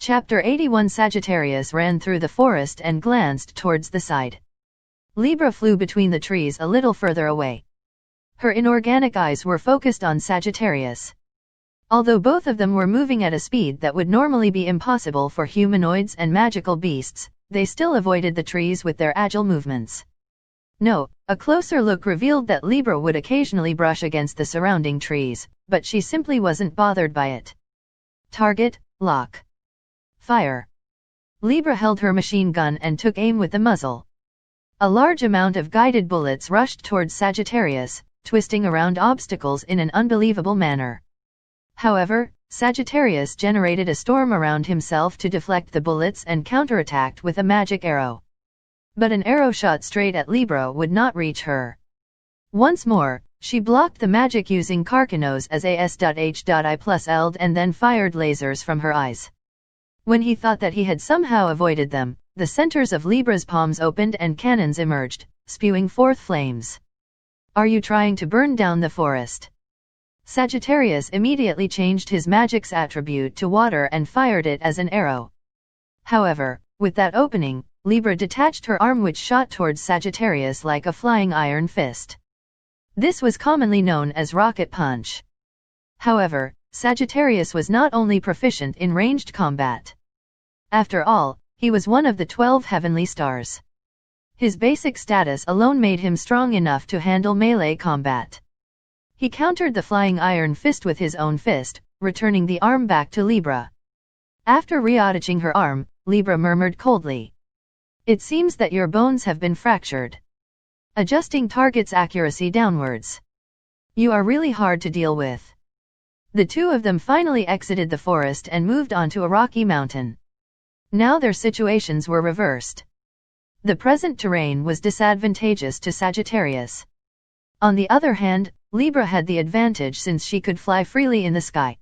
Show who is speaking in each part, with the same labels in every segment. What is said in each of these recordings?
Speaker 1: Chapter 81 Sagittarius ran through the forest and glanced towards the side. Libra flew between the trees a little further away. Her inorganic eyes were focused on Sagittarius. Although both of them were moving at a speed that would normally be impossible for humanoids and magical beasts, they still avoided the trees with their agile movements. No, a closer look revealed that Libra would occasionally brush against the surrounding trees, but she simply wasn't bothered by it. Target, lock. Fire. Libra held her machine gun and took aim with the muzzle. A large amount of guided bullets rushed towards Sagittarius, twisting around obstacles in an unbelievable manner. However, Sagittarius generated a storm around himself to deflect the bullets and counterattacked with a magic arrow. But an arrow shot straight at Libra would not reach her. Once more, she blocked the magic using Karkinos as AS.H.I+Eld and then fired lasers from her eyes. When he thought that he had somehow avoided them, the centers of Libra's palms opened and cannons emerged, spewing forth flames. Are you trying to burn down the forest? Sagittarius immediately changed his magic's attribute to water and fired it as an arrow. However, with that opening, Libra detached her arm which shot towards Sagittarius like a flying iron fist. This was commonly known as rocket punch. However, Sagittarius was not only proficient in ranged combat. After all, he was one of the 12 heavenly stars. His basic status alone made him strong enough to handle melee combat. He countered the flying iron fist with his own fist, returning the arm back to Libra. After reattaching her arm, Libra murmured coldly. It seems that your bones have been fractured. Adjusting target's accuracy downwards. You are really hard to deal with. The two of them finally exited the forest and moved onto a rocky mountain. Now their situations were reversed. The present terrain was disadvantageous to Sagittarius. On the other hand, Libra had the advantage since she could fly freely in the sky.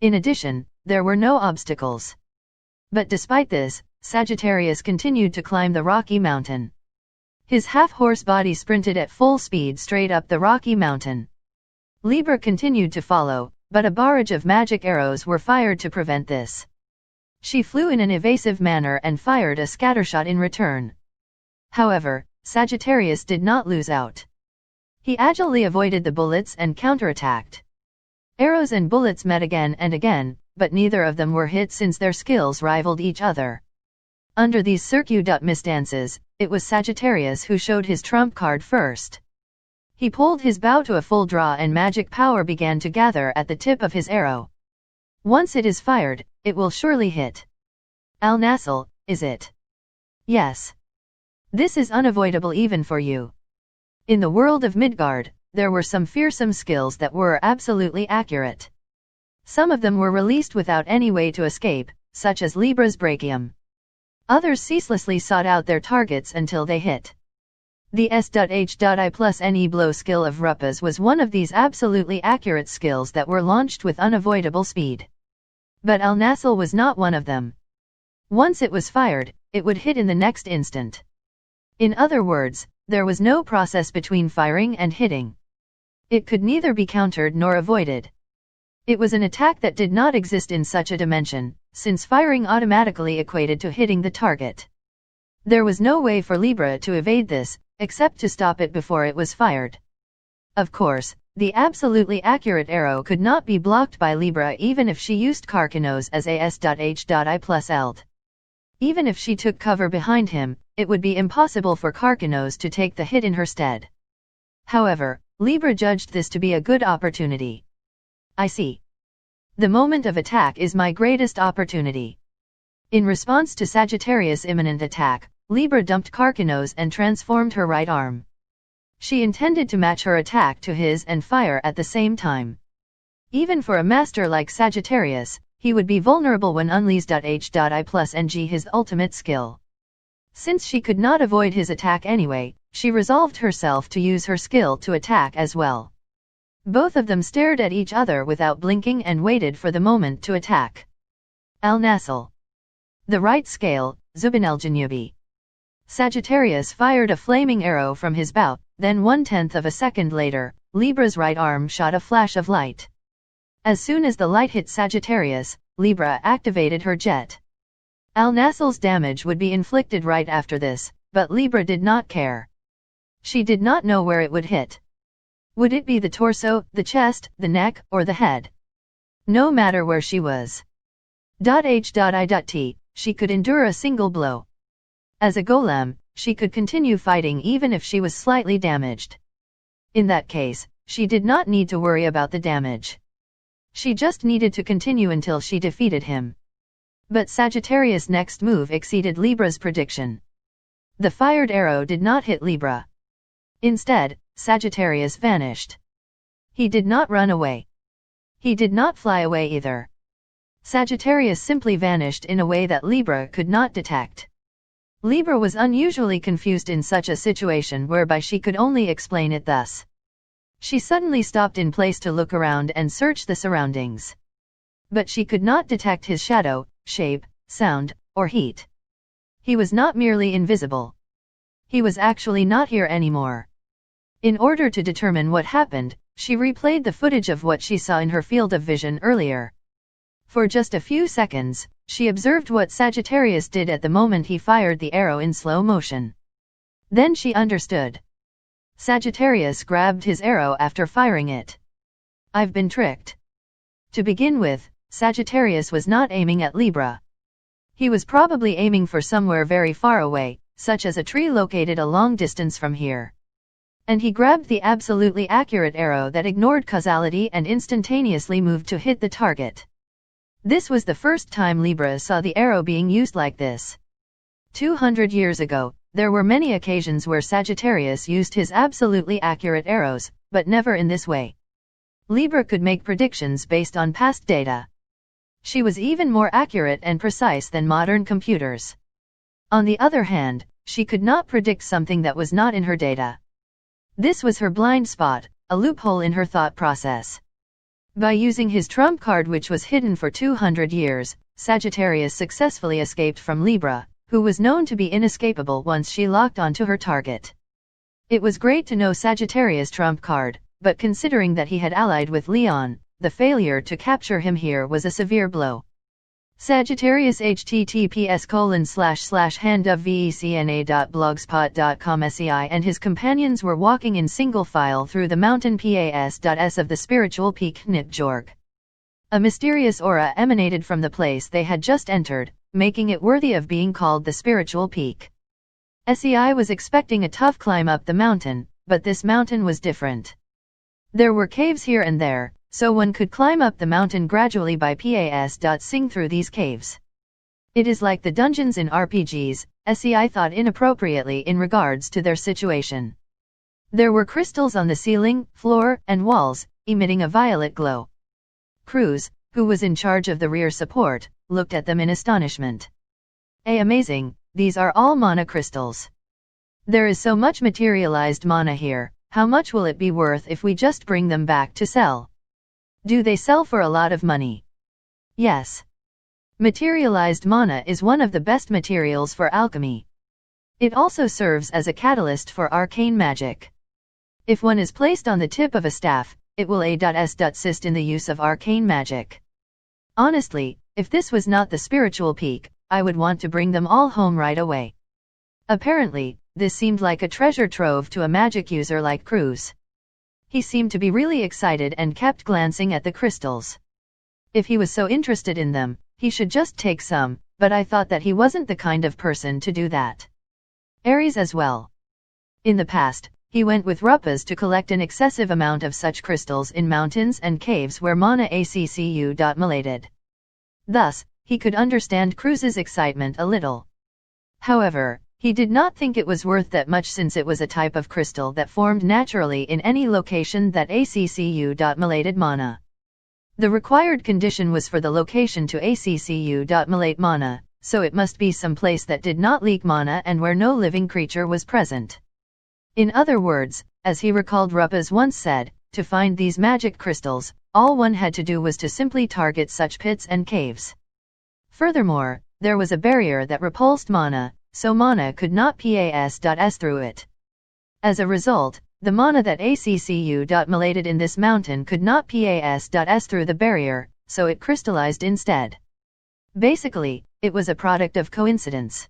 Speaker 1: In addition, there were no obstacles. But despite this, Sagittarius continued to climb the rocky mountain. His half-horse body sprinted at full speed straight up the rocky mountain. Libra continued to follow, but a barrage of magic arrows were fired to prevent this. She flew in an evasive manner and fired a scattershot in return. However, Sagittarius did not lose out. He agilely avoided the bullets and counterattacked. Arrows and bullets met again and again, but neither of them were hit since their skills rivaled each other. Under these circumstances, it was Sagittarius who showed his trump card first. He pulled his bow to a full draw and magic power began to gather at the tip of his arrow. Once it is fired, it will surely hit. Al-Nassel, is it? Yes. This is unavoidable even for you. In the world of Midgard, there were some fearsome skills that were absolutely accurate. Some of them were released without any way to escape, such as Libra's Brachium. Others ceaselessly sought out their targets until they hit. The S.H.I+NE blow skill of Ruppaz was one of these absolutely accurate skills that were launched with unavoidable speed. But Al-Nassel was not one of them. Once it was fired, it would hit in the next instant. In other words, there was no process between firing and hitting. It could neither be countered nor avoided. It was an attack that did not exist in such a dimension, since firing automatically equated to hitting the target. There was no way for Libra to evade this, except to stop it before it was fired. Of course, the absolutely accurate arrow could not be blocked by Libra even if she used Karkinos as AS.H.I+Eld. Even if she took cover behind him, it would be impossible for Karkinos to take the hit in her stead. However, Libra judged this to be a good opportunity. I see. The moment of attack is my greatest opportunity. In response to Sagittarius' imminent attack, Libra dumped Karkinos and transformed her right arm. She intended to match her attack to his and fire at the same time. Even for a master like Sagittarius, he would be vulnerable when unleashed H.I+NG his ultimate skill. Since she could not avoid his attack anyway, she resolved herself to use her skill to attack as well. Both of them stared at each other without blinking and waited for the moment to attack. Al-Nassel. The right scale, Zubin-el-Janubi. Sagittarius fired a flaming arrow from his bow, then 1/10 of a second later, Libra's right arm shot a flash of light. As soon as the light hit Sagittarius, Libra activated her jet. Al-Nasil's damage would be inflicted right after this, but Libra did not care. She did not know where it would hit. Would it be the torso, the chest, the neck, or the head? No matter where she was. H.I.T. She could endure a single blow. As a golem, she could continue fighting even if she was slightly damaged. In that case, she did not need to worry about the damage. She just needed to continue until she defeated him. But Sagittarius' next move exceeded Libra's prediction. The fired arrow did not hit Libra. Instead, Sagittarius vanished. He did not run away. He did not fly away either. Sagittarius simply vanished in a way that Libra could not detect. Libra was unusually confused in such a situation whereby she could only explain it thus. She suddenly stopped in place to look around and search the surroundings. But she could not detect his shadow, shape, sound, or heat. He was not merely invisible. He was actually not here anymore. In order to determine what happened, she replayed the footage of what she saw in her field of vision earlier. For just a few seconds, she observed what Sagittarius did at the moment he fired the arrow in slow motion. Then she understood. Sagittarius grabbed his arrow after firing it. I've been tricked. To begin with, Sagittarius was not aiming at Libra. He was probably aiming for somewhere very far away, such as a tree located a long distance from here. And he grabbed the absolutely accurate arrow that ignored causality and instantaneously moved to hit the target. This was the first time Libra saw the arrow being used like this. 200 years ago, there were many occasions where Sagittarius used his absolutely accurate arrows, but never in this way. Libra could make predictions based on past data. She was even more accurate and precise than modern computers. On the other hand, she could not predict something that was not in her data. This was her blind spot, a loophole in her thought process. By using his trump card, which was hidden for 200 years, Sagittarius successfully escaped from Libra, who was known to be inescapable once she locked onto her target. It was great to know Sagittarius' trump card, but considering that he had allied with Leon, the failure to capture him here was a severe blow. Sagittarius https://handofvecna.blogspot.com SEI and his companions were walking in single file through the mountain PAS.S of the spiritual peak Knipjorg. A mysterious aura emanated from the place they had just entered, making it worthy of being called the spiritual peak. SEI was expecting a tough climb up the mountain, but this mountain was different. There were caves here and there, so one could climb up the mountain gradually by PAS.sing through these caves. It is like the dungeons in RPGs, SEI thought inappropriately in regards to their situation. There were crystals on the ceiling, floor, and walls, emitting a violet glow. Cruz, who was in charge of the rear support, looked at them in astonishment. Amazing, these are all mana crystals. There is so much materialized mana here, how much will it be worth if we just bring them back to sell? Do they sell for a lot of money? Yes. Materialized mana is one of the best materials for alchemy. It also serves as a catalyst for arcane magic. If one is placed on the tip of a staff, it will assist in the use of arcane magic. Honestly, if this was not the spiritual peak, I would want to bring them all home right away. Apparently, this seemed like a treasure trove to a magic user like Cruz. He seemed to be really excited and kept glancing at the crystals. If he was so interested in them, he should just take some, but I thought that he wasn't the kind of person to do that. Aries as well. In the past, he went with Rupas to collect an excessive amount of such crystals in mountains and caves where mana accu.malated. Thus, he could understand Cruz's excitement a little. However, he did not think it was worth that much since it was a type of crystal that formed naturally in any location that accu.malated mana. The required condition was for the location to accu.malate mana, so it must be some place that did not leak mana and where no living creature was present. In other words, as he recalled Rupas once said, to find these magic crystals, all one had to do was to simply target such pits and caves. Furthermore, there was a barrier that repulsed mana, so mana could not pass through it. As a result, the mana that accu.malated in this mountain could not pass through the barrier, so it crystallized instead. Basically, it was a product of coincidence.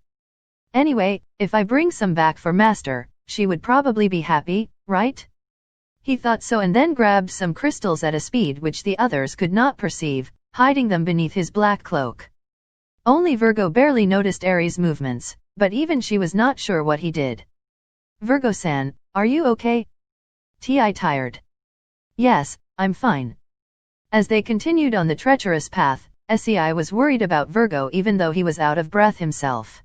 Speaker 1: Anyway, if I bring some back for Master, she would probably be happy, right? He thought so and then grabbed some crystals at a speed which the others could not perceive, hiding them beneath his black cloak. Only Virgo barely noticed Aries' movements, but even she was not sure what he did. Virgo-san, are you okay? Ti tired. Yes, I'm fine. As they continued on the treacherous path, SEI was worried about Virgo even though he was out of breath himself.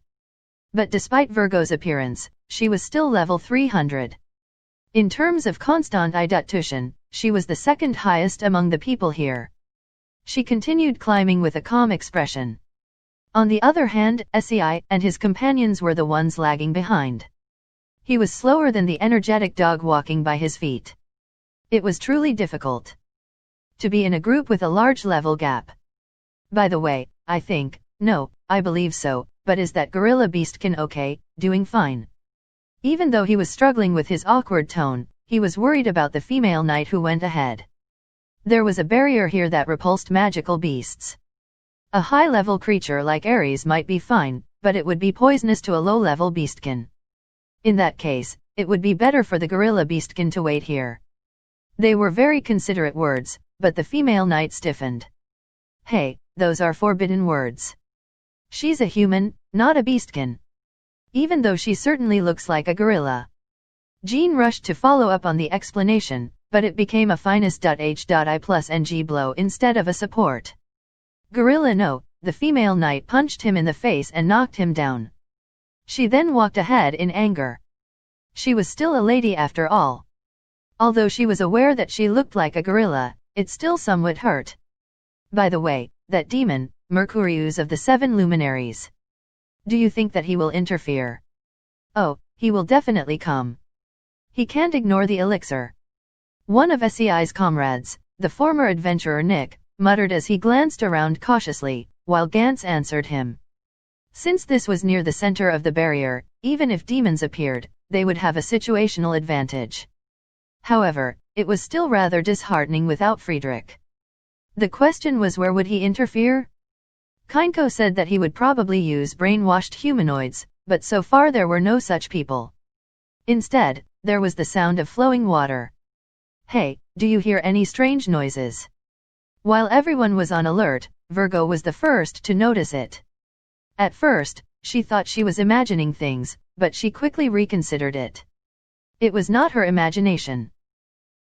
Speaker 1: But despite Virgo's appearance, she was still level 300. In terms of constant Tuition, she was the second highest among the people here. She continued climbing with a calm expression. On the other hand, SEI and his companions were the ones lagging behind. He was slower than the energetic dog walking by his feet. It was truly difficult to be in a group with a large level gap. By the way, I believe so, but is that gorilla beastkin okay, doing fine? Even though he was struggling with his awkward tone, he was worried about the female knight who went ahead. There was a barrier here that repulsed magical beasts. A high-level creature like Aries might be fine, but it would be poisonous to a low-level beastkin. In that case, it would be better for the gorilla beastkin to wait here. They were very considerate words, but the female knight stiffened. Hey, those are forbidden words. She's a human, not a beastkin. Even though she certainly looks like a gorilla. Jean rushed to follow up on the explanation, but it became a finest.h.I+ng blow instead of a support. Gorilla no, the female knight punched him in the face and knocked him down. She then walked ahead in anger. She was still a lady after all. Although she was aware that she looked like a gorilla, it still somewhat hurt. By the way, that demon, Mercurius of the 7 luminaries. Do you think that he will interfere? Oh, he will definitely come. He can't ignore the elixir. One of SEI's comrades, the former adventurer Nick, muttered as he glanced around cautiously, while Gantz answered him. Since this was near the center of the barrier, even if demons appeared, they would have a situational advantage. However, it was still rather disheartening without Friedrich. The question was, where would he interfere? Kainko said that he would probably use brainwashed humanoids, but so far there were no such people. Instead, there was the sound of flowing water. Hey, do you hear any strange noises? While everyone was on alert, Virgo was the first to notice it. At first, she thought she was imagining things, but she quickly reconsidered it. It was not her imagination.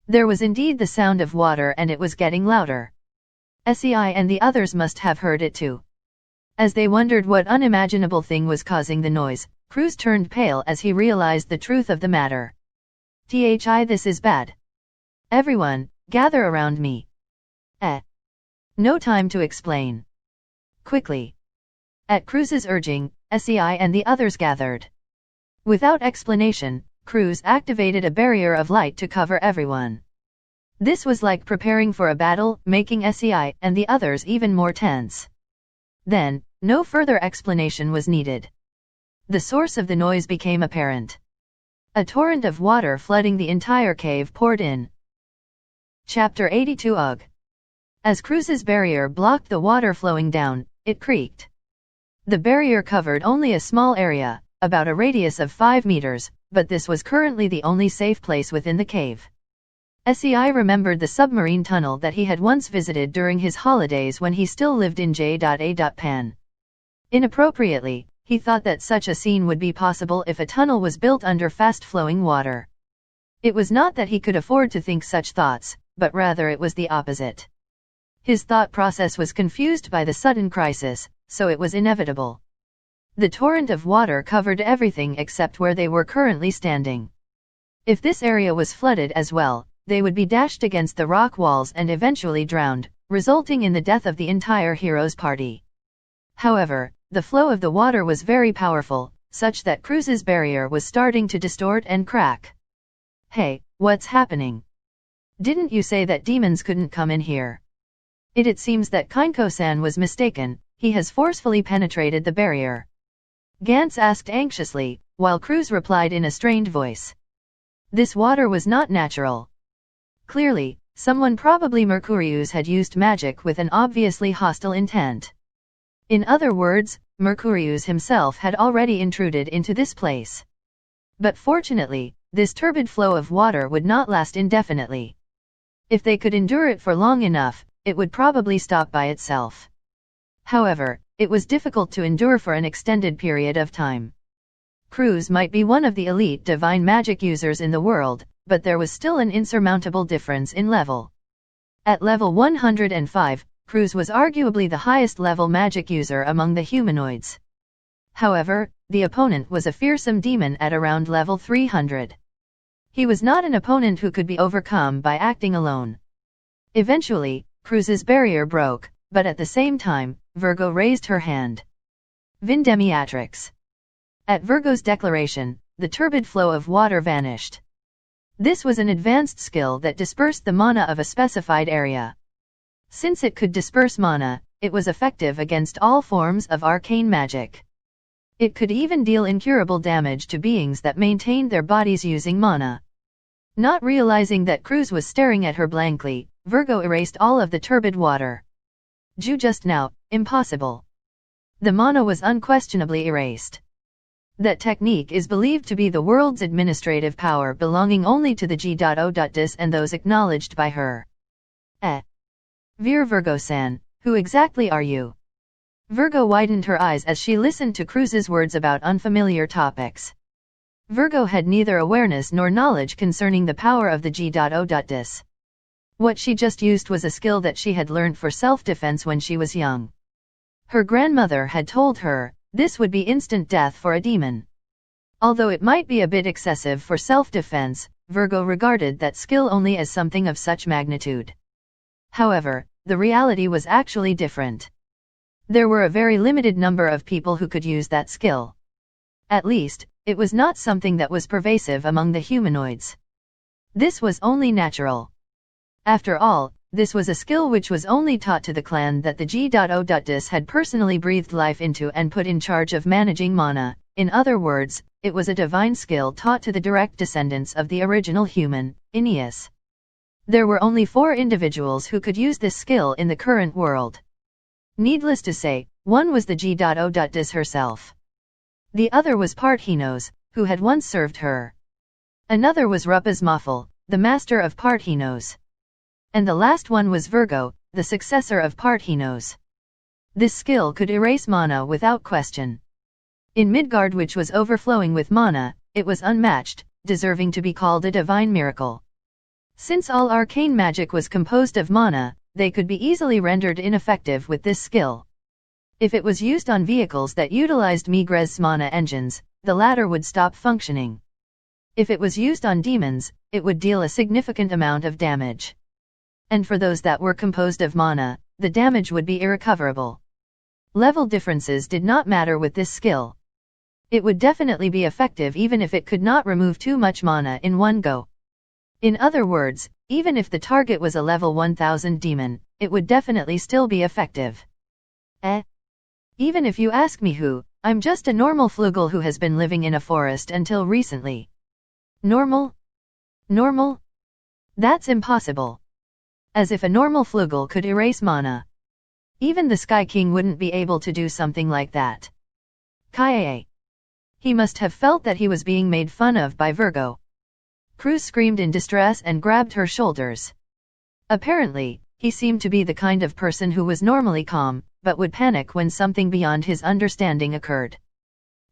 Speaker 1: There was indeed the sound of water and it was getting louder. SEI and the others must have heard it too. As they wondered what unimaginable thing was causing the noise, Cruz turned pale as he realized the truth of the matter. This is bad. Everyone, gather around me. No time to explain. Quickly. At Cruz's urging, SEI and the others gathered. Without explanation, Cruz activated a barrier of light to cover everyone. This was like preparing for a battle, making SEI and the others even more tense. Then, no further explanation was needed. The source of the noise became apparent. A torrent of water flooding the entire cave poured in. Chapter 82 Ugh. As Cruz's barrier blocked the water flowing down, it creaked. The barrier covered only a small area, about a radius of 5 meters, but this was currently the only safe place within the cave. SEI remembered the submarine tunnel that he had once visited during his holidays when he still lived in J.A.Pan. Inappropriately, he thought that such a scene would be possible if a tunnel was built under fast-flowing water. It was not that he could afford to think such thoughts, but rather it was the opposite. His thought process was confused by the sudden crisis, so it was inevitable. The torrent of water covered everything except where they were currently standing. If this area was flooded as well, they would be dashed against the rock walls and eventually drowned, resulting in the death of the entire hero's party. However, the flow of the water was very powerful, such that Cruz's barrier was starting to distort and crack. Hey, what's happening? Didn't you say that demons couldn't come in here? It seems that Kainko-san was mistaken, he has forcefully penetrated the barrier. Gantz asked anxiously, while Cruz replied in a strained voice. This water was not natural. Clearly, someone, probably Mercurius, had used magic with an obviously hostile intent. In other words, Mercurius himself had already intruded into this place. But fortunately, this turbid flow of water would not last indefinitely. If they could endure it for long enough, it would probably stop by itself. However, it was difficult to endure for an extended period of time. Cruz might be one of the elite divine magic users in the world, but there was still an insurmountable difference in level. At level 105, Cruz was arguably the highest level magic user among the humanoids. However, the opponent was a fearsome demon at around level 300. He was not an opponent who could be overcome by acting alone. Eventually, Cruz's barrier broke, but at the same time, Virgo raised her hand. Vindemiatrix. At Virgo's declaration, the turbid flow of water vanished. This was an advanced skill that dispersed the mana of a specified area. Since it could disperse mana, it was effective against all forms of arcane magic. It could even deal incurable damage to beings that maintained their bodies using mana. Not realizing that Cruz was staring at her blankly, Virgo erased all of the turbid water. Just now, impossible. The mana was unquestionably erased. That technique is believed to be the world's administrative power belonging only to the G.O.Dis and those acknowledged by her. Vir Virgo-san, who exactly are you? Virgo widened her eyes as she listened to Cruz's words about unfamiliar topics. Virgo had neither awareness nor knowledge concerning the power of the G.O.Dis. What she just used was a skill that she had learned for self-defense when she was young. Her grandmother had told her, this would be instant death for a demon. Although it might be a bit excessive for self-defense, Virgo regarded that skill only as something of such magnitude. However, the reality was actually different. There were a very limited number of people who could use that skill. At least, it was not something that was pervasive among the humanoids. This was only natural. After all, this was a skill which was only taught to the clan that the G.O.Dis had personally breathed life into and put in charge of managing mana. In other words, it was a divine skill taught to the direct descendants of the original human, Aeneas. There were only 4 individuals who could use this skill in the current world. Needless to say, one was the G.O.Dis herself. The other was Parthinos, who had once served her. Another was Rupasmafal, the master of Parthinos. And the last one was Virgo, the successor of Parthinos. This skill could erase mana without question. In Midgard, which was overflowing with mana, it was unmatched, deserving to be called a divine miracle. Since all arcane magic was composed of mana, they could be easily rendered ineffective with this skill. If it was used on vehicles that utilized Migres mana engines, the latter would stop functioning. If it was used on demons, it would deal a significant amount of damage. And for those that were composed of mana, the damage would be irrecoverable. Level differences did not matter with this skill. It would definitely be effective even if it could not remove too much mana in one go. In other words, even if the target was a level 1000 demon, it would definitely still be effective. Even if you ask me who, I'm just a normal flugel who has been living in a forest until recently. Normal? Normal? That's impossible. As if a normal flugel could erase mana. Even the Sky King wouldn't be able to do something like that. Kaie. He must have felt that he was being made fun of by Virgo. Cruz screamed in distress and grabbed her shoulders. Apparently, he seemed to be the kind of person who was normally calm, but would panic when something beyond his understanding occurred.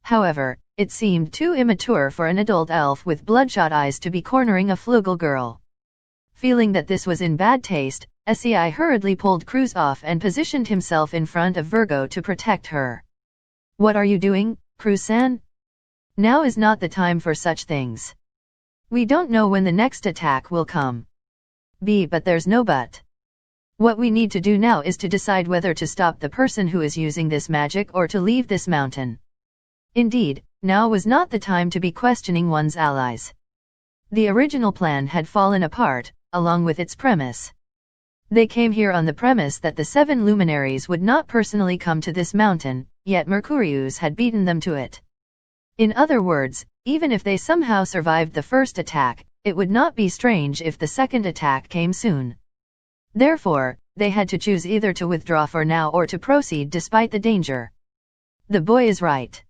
Speaker 1: However, it seemed too immature for an adult elf with bloodshot eyes to be cornering a flugel girl. Feeling that this was in bad taste, Sei hurriedly pulled Cruz off and positioned himself in front of Virgo to protect her. What are you doing, Cruz-san? Now is not the time for such things. We don't know when the next attack will come. But there's no but. What we need to do now is to decide whether to stop the person who is using this magic or to leave this mountain. Indeed, now was not the time to be questioning one's allies. The original plan had fallen apart, along with its premise. They came here on the premise that the 7 luminaries would not personally come to this mountain, yet Mercurius had beaten them to it. In other words, even if they somehow survived the first attack, it would not be strange if the second attack came soon. Therefore, they had to choose either to withdraw for now or to proceed despite the danger. The boy is right.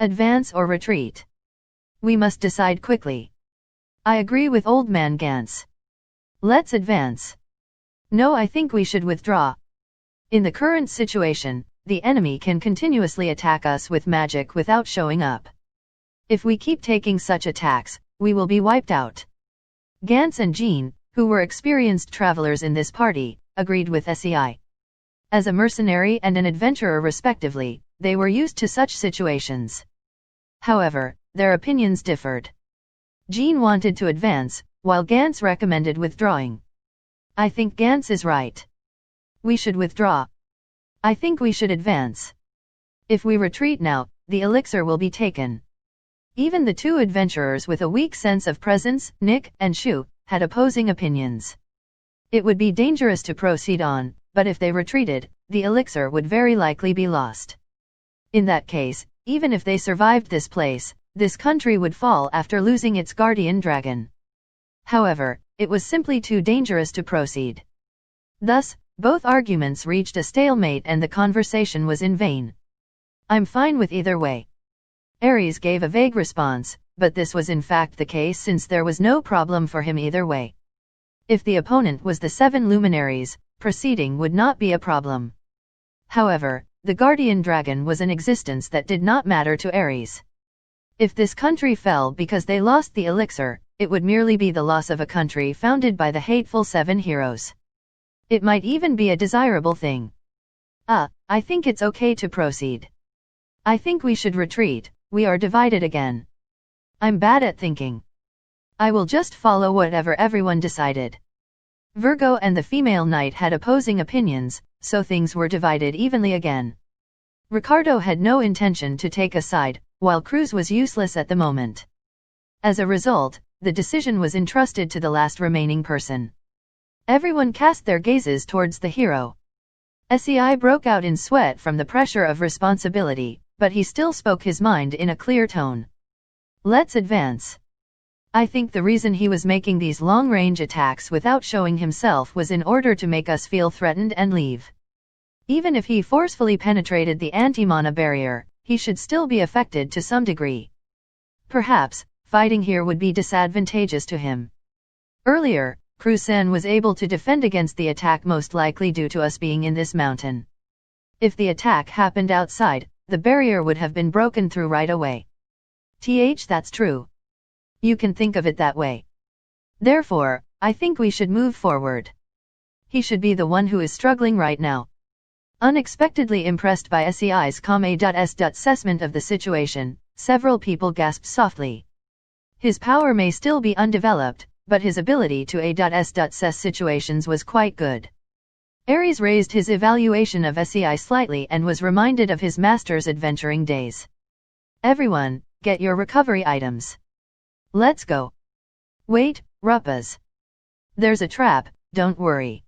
Speaker 1: Advance or retreat? We must decide quickly. I agree with Old Man Gans. Let's advance. No, I think we should withdraw. In the current situation, the enemy can continuously attack us with magic without showing up. If we keep taking such attacks, we will be wiped out. Gans and Jean, who were experienced travelers in this party, agreed with SEI. As a mercenary and an adventurer respectively, they were used to such situations. However, their opinions differed. Jean wanted to advance, while Gans recommended withdrawing. I think Gans is right. We should withdraw. I think we should advance. If we retreat now, the elixir will be taken. Even the two adventurers with a weak sense of presence, Nick and Shu, had opposing opinions. It would be dangerous to proceed on, but if they retreated, the elixir would very likely be lost. In that case, even if they survived this place, this country would fall after losing its guardian dragon. However, it was simply too dangerous to proceed. Thus, both arguments reached a stalemate and the conversation was in vain. I'm fine with either way. Ares gave a vague response, but this was in fact the case since there was no problem for him either way. If the opponent was the 7 luminaries, proceeding would not be a problem. However, the guardian dragon was an existence that did not matter to Ares. If this country fell because they lost the elixir, it would merely be the loss of a country founded by the hateful 7 heroes. It might even be a desirable thing. I think it's okay to proceed. I think we should retreat, we are divided again. I'm bad at thinking. I will just follow whatever everyone decided. Virgo and the female knight had opposing opinions, so things were divided evenly again. Ricardo had no intention to take a side, while Cruz was useless at the moment. As a result, the decision was entrusted to the last remaining person. Everyone cast their gazes towards the hero. SEI broke out in sweat from the pressure of responsibility, but he still spoke his mind in a clear tone. Let's advance. I think the reason he was making these long-range attacks without showing himself was in order to make us feel threatened and leave. Even if he forcefully penetrated the anti-mana barrier, he should still be affected to some degree. Perhaps, fighting here would be disadvantageous to him. Earlier, Cruzan was able to defend against the attack most likely due to us being in this mountain. If the attack happened outside, the barrier would have been broken through right away. That's true. You can think of it that way. Therefore, I think we should move forward. He should be the one who is struggling right now. Unexpectedly impressed by SEI's assessment of the situation, several people gasped softly. His power may still be undeveloped, but his ability to assess situations was quite good. Ares raised his evaluation of SEI slightly and was reminded of his master's adventuring days. Everyone, get your recovery items. Let's go. Wait, Rupas. There's a trap, don't worry.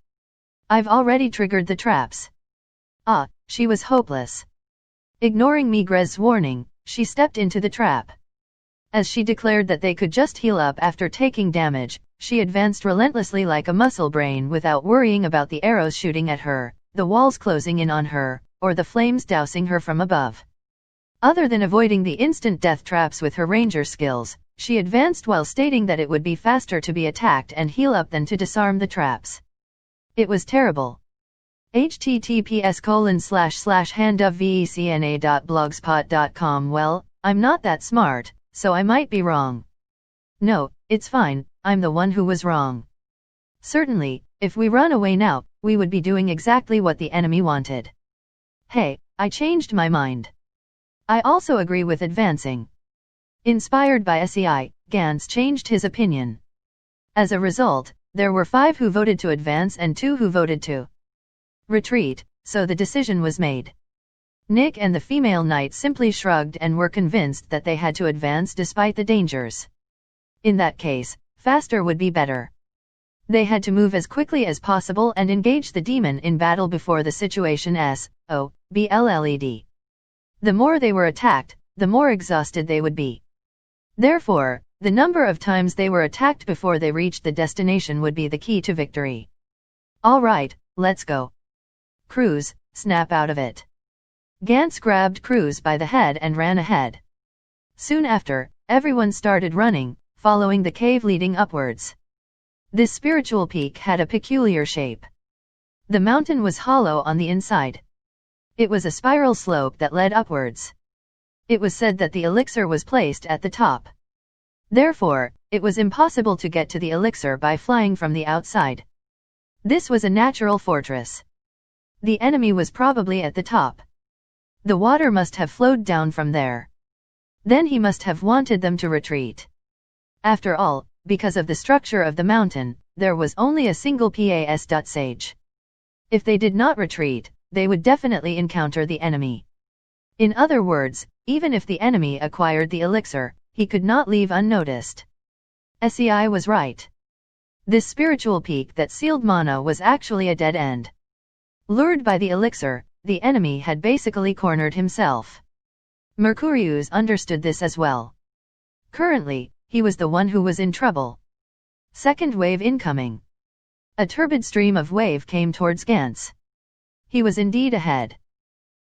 Speaker 1: I've already triggered the traps. She was hopeless. Ignoring Migres's warning, she stepped into the trap. As she declared that they could just heal up after taking damage, she advanced relentlessly like a muscle brain without worrying about the arrows shooting at her, the walls closing in on her, or the flames dousing her from above. Other than avoiding the instant death traps with her ranger skills, she advanced while stating that it would be faster to be attacked and heal up than to disarm the traps. It was terrible. https://handofvecna.blogspot.com Well, I'm not that smart, so I might be wrong. No, it's fine, I'm the one who was wrong. Certainly, if we run away now, we would be doing exactly what the enemy wanted. Hey, I changed my mind. I also agree with advancing. Inspired by SEI, Gans changed his opinion. As a result, there were 5 who voted to advance and 2 who voted to retreat, so the decision was made. Nick and the female knight simply shrugged and were convinced that they had to advance despite the dangers. In that case, faster would be better. They had to move as quickly as possible and engage the demon in battle before the situation bled. The more they were attacked, the more exhausted they would be. Therefore, the number of times they were attacked before they reached the destination would be the key to victory. All right, let's go. Cruz, snap out of it. Gantz grabbed Cruz by the head and ran ahead. Soon after, everyone started running, following the cave leading upwards. This spiritual peak had a peculiar shape. The mountain was hollow on the inside. It was a spiral slope that led upwards. It was said that the elixir was placed at the top. Therefore, it was impossible to get to the elixir by flying from the outside. This was a natural fortress. The enemy was probably at the top. The water must have flowed down from there. Then he must have wanted them to retreat. After all, because of the structure of the mountain, there was only a single passage. If they did not retreat, they would definitely encounter the enemy. In other words, even if the enemy acquired the elixir, he could not leave unnoticed. SEI was right. This spiritual peak that sealed mana was actually a dead end. Lured by the elixir, the enemy had basically cornered himself. Mercurius understood this as well. Currently, he was the one who was in trouble. Second wave incoming. A turbid stream of wave came towards Gantz. He was indeed ahead.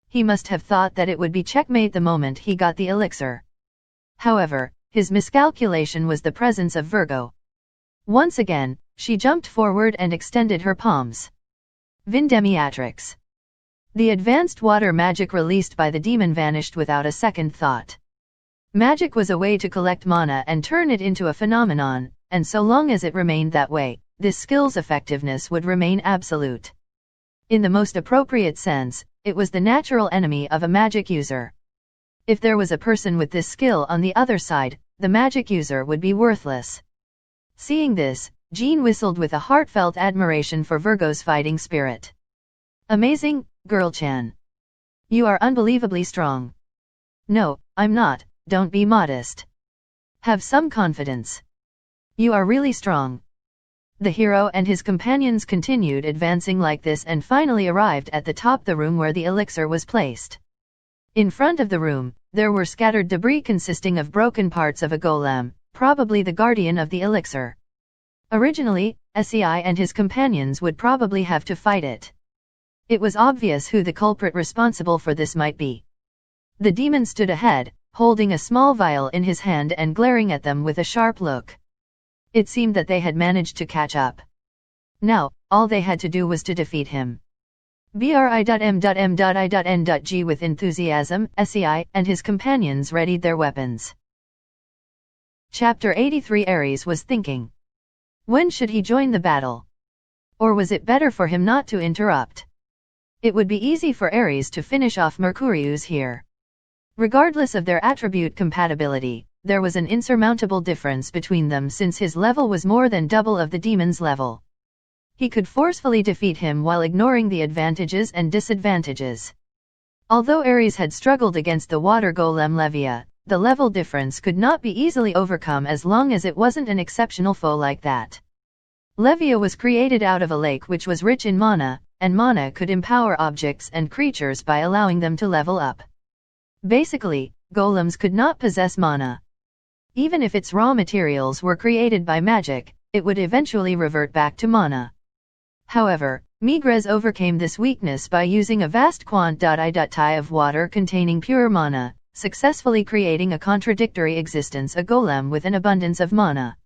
Speaker 1: He must have thought that it would be checkmate the moment he got the elixir. However, his miscalculation was the presence of Virgo. Once again, she jumped forward and extended her palms. Vindemiatrix. The advanced water magic released by the demon vanished without a second thought. Magic was a way to collect mana and turn it into a phenomenon, and so long as it remained that way, this skill's effectiveness would remain absolute. In the most appropriate sense, it was the natural enemy of a magic user. If there was a person with this skill on the other side, the magic user would be worthless. Seeing this, Jean whistled with a heartfelt admiration for Virgo's fighting spirit. Amazing, girl-chan. You are unbelievably strong. No, I'm not, don't be modest. Have some confidence. You are really strong. The hero and his companions continued advancing like this and finally arrived at the top of the room where the elixir was placed. In front of the room, there were scattered debris consisting of broken parts of a golem, probably the guardian of the elixir. Originally, SEI and his companions would probably have to fight it. It was obvious who the culprit responsible for this might be. The demon stood ahead, holding a small vial in his hand and glaring at them with a sharp look. It seemed that they had managed to catch up. Now, all they had to do was to defeat him. Bri.m.m.I.N.G. With enthusiasm, SEI and his companions readied their weapons. Chapter 83. Ares was thinking. When should he join the battle? Or was it better for him not to interrupt? It would be easy for Ares to finish off Mercurius here. Regardless of their attribute compatibility, there was an insurmountable difference between them since his level was more than double of the demon's level. He could forcefully defeat him while ignoring the advantages and disadvantages. Although Ares had struggled against the water golem Levia, the level difference could not be easily overcome as long as it wasn't an exceptional foe like that. Levia was created out of a lake which was rich in mana, and mana could empower objects and creatures by allowing them to level up. Basically, golems could not possess mana. Even if its raw materials were created by magic, it would eventually revert back to mana. However, Migres overcame this weakness by using a vast quantity of water containing pure mana, successfully creating a contradictory existence, a golem with an abundance of mana.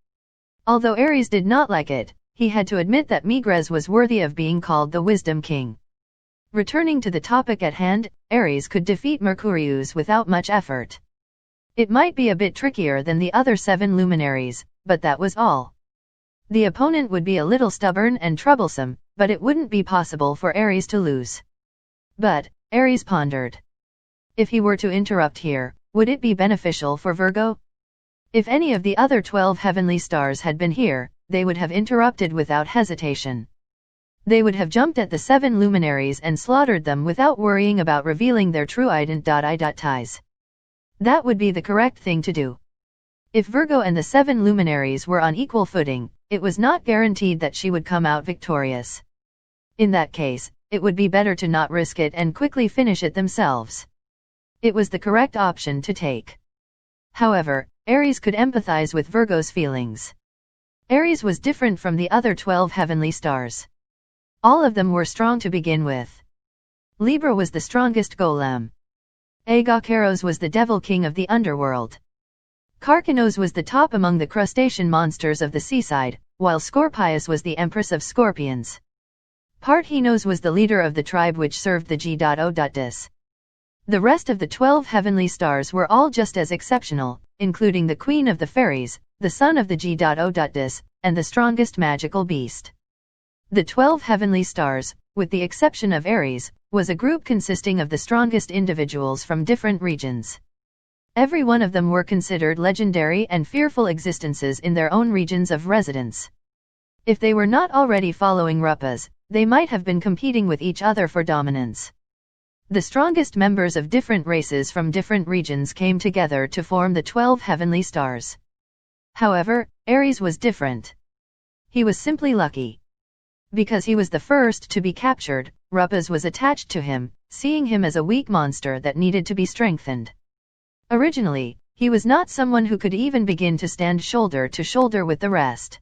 Speaker 1: Although Ares did not like it, he had to admit that Migres was worthy of being called the Wisdom King. Returning to the topic at hand, Ares could defeat Mercurius without much effort. It might be a bit trickier than the other 7 luminaries, but that was all. The opponent would be a little stubborn and troublesome, but it wouldn't be possible for Ares to lose. But, Ares pondered. If he were to interrupt here, would it be beneficial for Virgo? If any of the other 12 heavenly stars had been here, they would have interrupted without hesitation. They would have jumped at the 7 luminaries and slaughtered them without worrying about revealing their true identities. That would be the correct thing to do. If Virgo and the 7 luminaries were on equal footing, it was not guaranteed that she would come out victorious. In that case, it would be better to not risk it and quickly finish it themselves. It was the correct option to take. However, Ares could empathize with Virgo's feelings. Ares was different from the other 12 heavenly stars. All of them were strong to begin with. Libra was the strongest golem. Agacaros was the devil king of the underworld. Karkinos was the top among the crustacean monsters of the seaside, while Scorpius was the empress of scorpions. Parthinos was the leader of the tribe which served the G.O.Dis. The rest of the 12 heavenly stars were all just as exceptional, including the queen of the fairies, the son of the G.O.Dis, and the strongest magical beast. The 12 heavenly stars, with the exception of Ares, was a group consisting of the strongest individuals from different regions. Every one of them were considered legendary and fearful existences in their own regions of residence. If they were not already following Rupas, they might have been competing with each other for dominance. The strongest members of different races from different regions came together to form the 12 heavenly stars. However, Ares was different. He was simply lucky. Because he was the first to be captured, Rupas was attached to him, seeing him as a weak monster that needed to be strengthened. Originally, he was not someone who could even begin to stand shoulder to shoulder with the rest.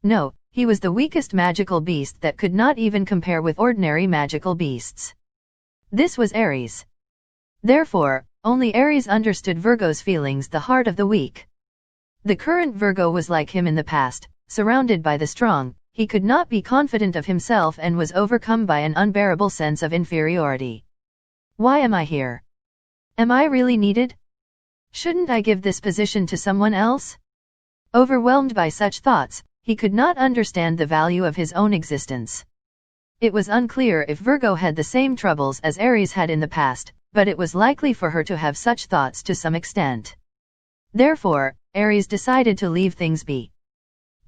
Speaker 1: No, he was the weakest magical beast that could not even compare with ordinary magical beasts. This was Ares. Therefore, only Ares understood Virgo's feelings, the heart of the weak. The current Virgo was like him in the past, surrounded by the strong. He could not be confident of himself and was overcome by an unbearable sense of inferiority. Why am I here? Am I really needed? Shouldn't I give this position to someone else? Overwhelmed by such thoughts, he could not understand the value of his own existence. It was unclear if Virgo had the same troubles as Ares had in the past, but it was likely for her to have such thoughts to some extent. Therefore, Ares decided to leave things be.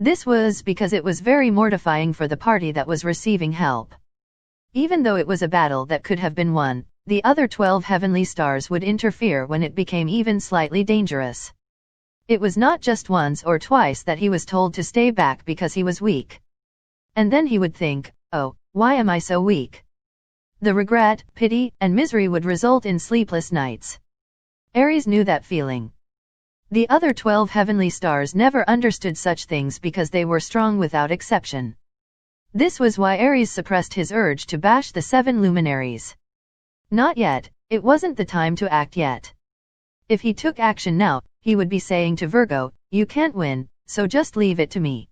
Speaker 1: This was because it was very mortifying for the party that was receiving help. Even though it was a battle that could have been won, the other 12 heavenly stars would interfere when it became even slightly dangerous. It was not just once or twice that he was told to stay back because he was weak. And then he would think, oh, why am I so weak? The regret, pity, and misery would result in sleepless nights. Ares knew that feeling. The other 12 heavenly stars never understood such things because they were strong without exception. This was why Ares suppressed his urge to bash the 7 luminaries. Not yet, it wasn't the time to act yet. If he took action now, he would be saying to Virgo, you can't win, so just leave it to me.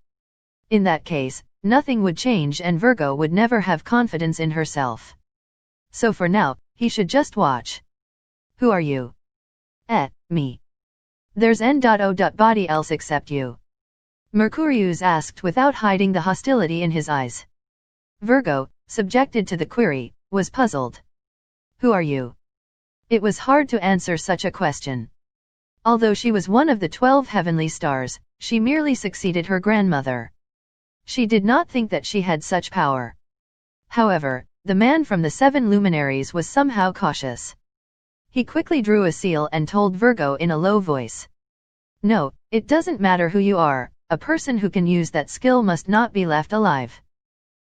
Speaker 1: In that case, nothing would change and Virgo would never have confidence in herself. So for now, he should just watch. Who are you? Me. There's N.O.body else except you. Mercurius asked without hiding the hostility in his eyes. Virgo, subjected to the query, was puzzled. Who are you? It was hard to answer such a question. Although she was one of the 12 heavenly stars, she merely succeeded her grandmother. She did not think that she had such power. However, the man from the 7 luminaries was somehow cautious. He quickly drew a seal and told Virgo in a low voice. No, it doesn't matter who you are, a person who can use that skill must not be left alive.